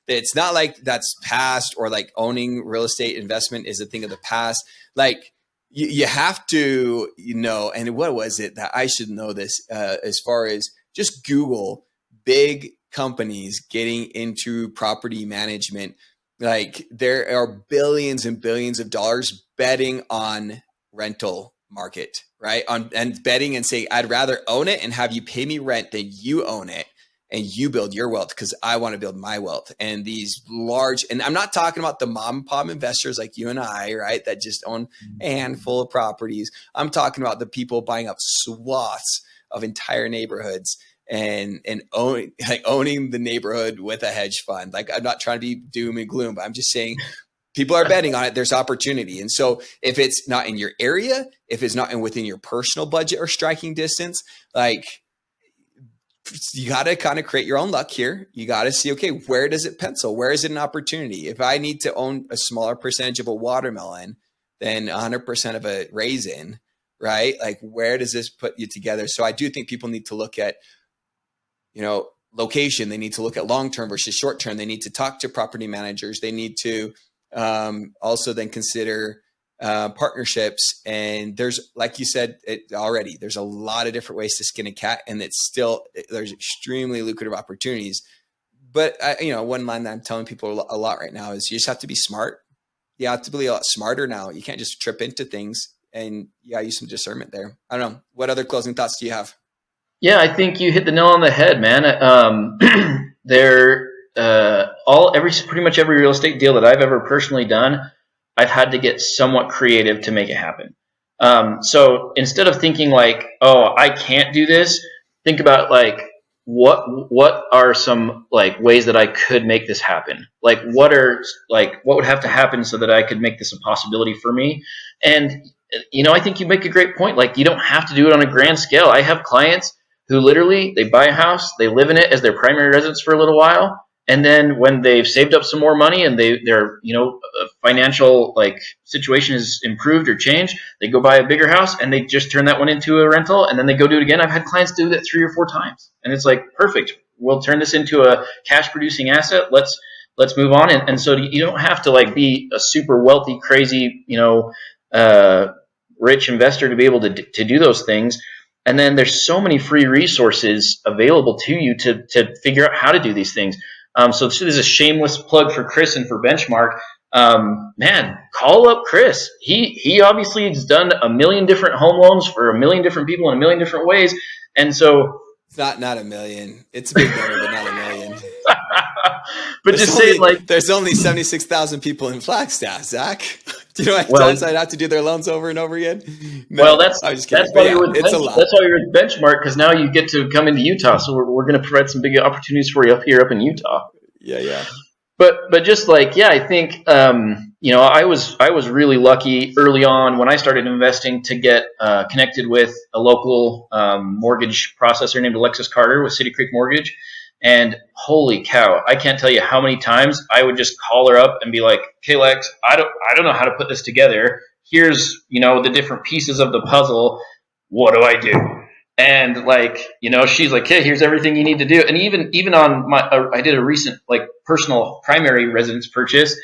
it's not like that's past, or like owning real estate investment is a thing of the past. Like you have to, and what was it that I should know this as far as just Google big companies getting into property management. Like there are billions and billions of dollars betting on rental market, right? And betting and saying, I'd rather own it and have you pay me rent than you own it and you build your wealth, because I want to build my wealth. And these large, and I'm not talking about the mom and pop investors like you and I, right? That just own a handful of properties. I'm talking about the people buying up swaths of entire neighborhoods and owning the neighborhood with a hedge fund. Like, I'm not trying to be doom and gloom, but I'm just saying people are betting on it. There's opportunity. And so if it's not in your area, if it's not within your personal budget or striking distance, like you got to kind of create your own luck here. You got to see, okay, where does it pencil? Where is it an opportunity? If I need to own a smaller percentage of a watermelon than 100% of a raisin, right? Like, where does this put you together? So I do think people need to look at, location. They need to look at long-term versus short-term. They need to talk to property managers. They need to also then consider partnerships. And there's, like you said already, there's a lot of different ways to skin a cat, and there's extremely lucrative opportunities. But one line that I'm telling people a lot right now is you just have to be smart. You have to be a lot smarter now. You can't just trip into things, and you gotta use some discernment there. I don't know. What other closing thoughts do you have? Yeah, I think you hit the nail on the head, man. Pretty much every real estate deal that I've ever personally done, I've had to get somewhat creative to make it happen. So instead of thinking like, oh, I can't do this, think about like, what are some like ways that I could make this happen? Like, what would have to happen so that I could make this a possibility for me? And I think you make a great point. Like, you don't have to do it on a grand scale. I have clients who literally, they buy a house, they live in it as their primary residence for a little while, and then when they've saved up some more money and their financial like situation is improved or changed, they go buy a bigger house and they just turn that one into a rental, and then they go do it again. I've had clients do that 3 or 4 times, and it's like, perfect. We'll turn this into a cash producing asset. Let's move on. And so you don't have to like be a super wealthy, crazy, rich investor to be able to do those things. And then there's so many free resources available to you to figure out how to do these things. So this is a shameless plug for Chris and for Benchmark. Man, call up Chris. He obviously has done a million different home loans for a million different people in a million different ways. And so it's not a million. It's a big number, but not a million. But just say like, there's only 76,000 people in Flagstaff, Zach. Do you know how many times I'd have to do their loans over and over again? No, well, that's why you're with Benchmark, because now you get to come into Utah. So we're going to provide some big opportunities for you up in Utah. Yeah. But just like, yeah, I think I was really lucky early on when I started investing to get connected with a local mortgage processor named Alexis Carter with City Creek Mortgage. And holy cow, I can't tell you how many times I would just call her up and be like, "Okay, Lex, I don't know how to put this together. Here's, the different pieces of the puzzle. What do I do?" And like, she's like, "Okay, here's everything you need to do." And even on I did a recent like personal primary residence purchase,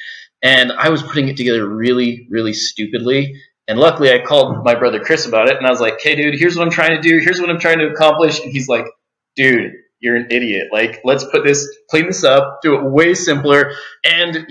and I was putting it together really, really stupidly. And luckily I called my brother Chris about it, and I was like, "Hey dude, here's what I'm trying to do. Here's what I'm trying to accomplish." And he's like, "Dude, you're an idiot. Like, let's clean this up, do it way simpler. And,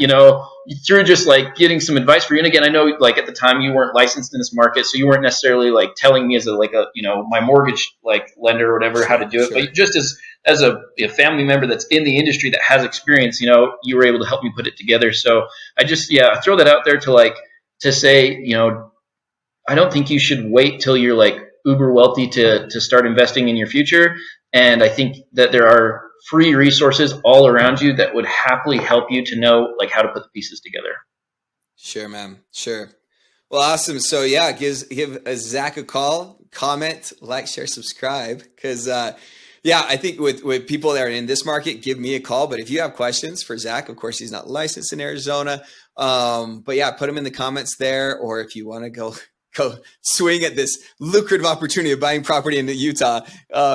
through just like getting some advice for you. And again, I know like at the time you weren't licensed in this market, so you weren't necessarily like telling me as my mortgage like lender or whatever how to Sure, do it. sure. But just as a family member that's in the industry that has experience, you were able to help me put it together. So I throw that out there to say, I don't think you should wait till you're like uber wealthy to start investing in your future. And I think that there are free resources all around you that would happily help you to know like how to put the pieces together. Sure, man. Sure. Well, awesome. So yeah, give Zach a call, comment, like, share, subscribe. Because yeah, I think with people that are in this market, give me a call. But if you have questions for Zach, of course, he's not licensed in Arizona. But yeah, put them in the comments there. Or if you want to go swing at this lucrative opportunity of buying property in Utah,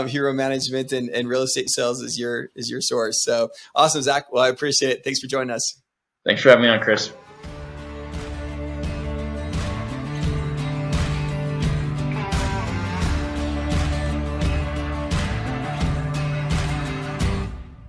Hero Management and real estate sales is your source. So awesome, Zach. Well, I appreciate it. Thanks for joining us. Thanks for having me on, Chris.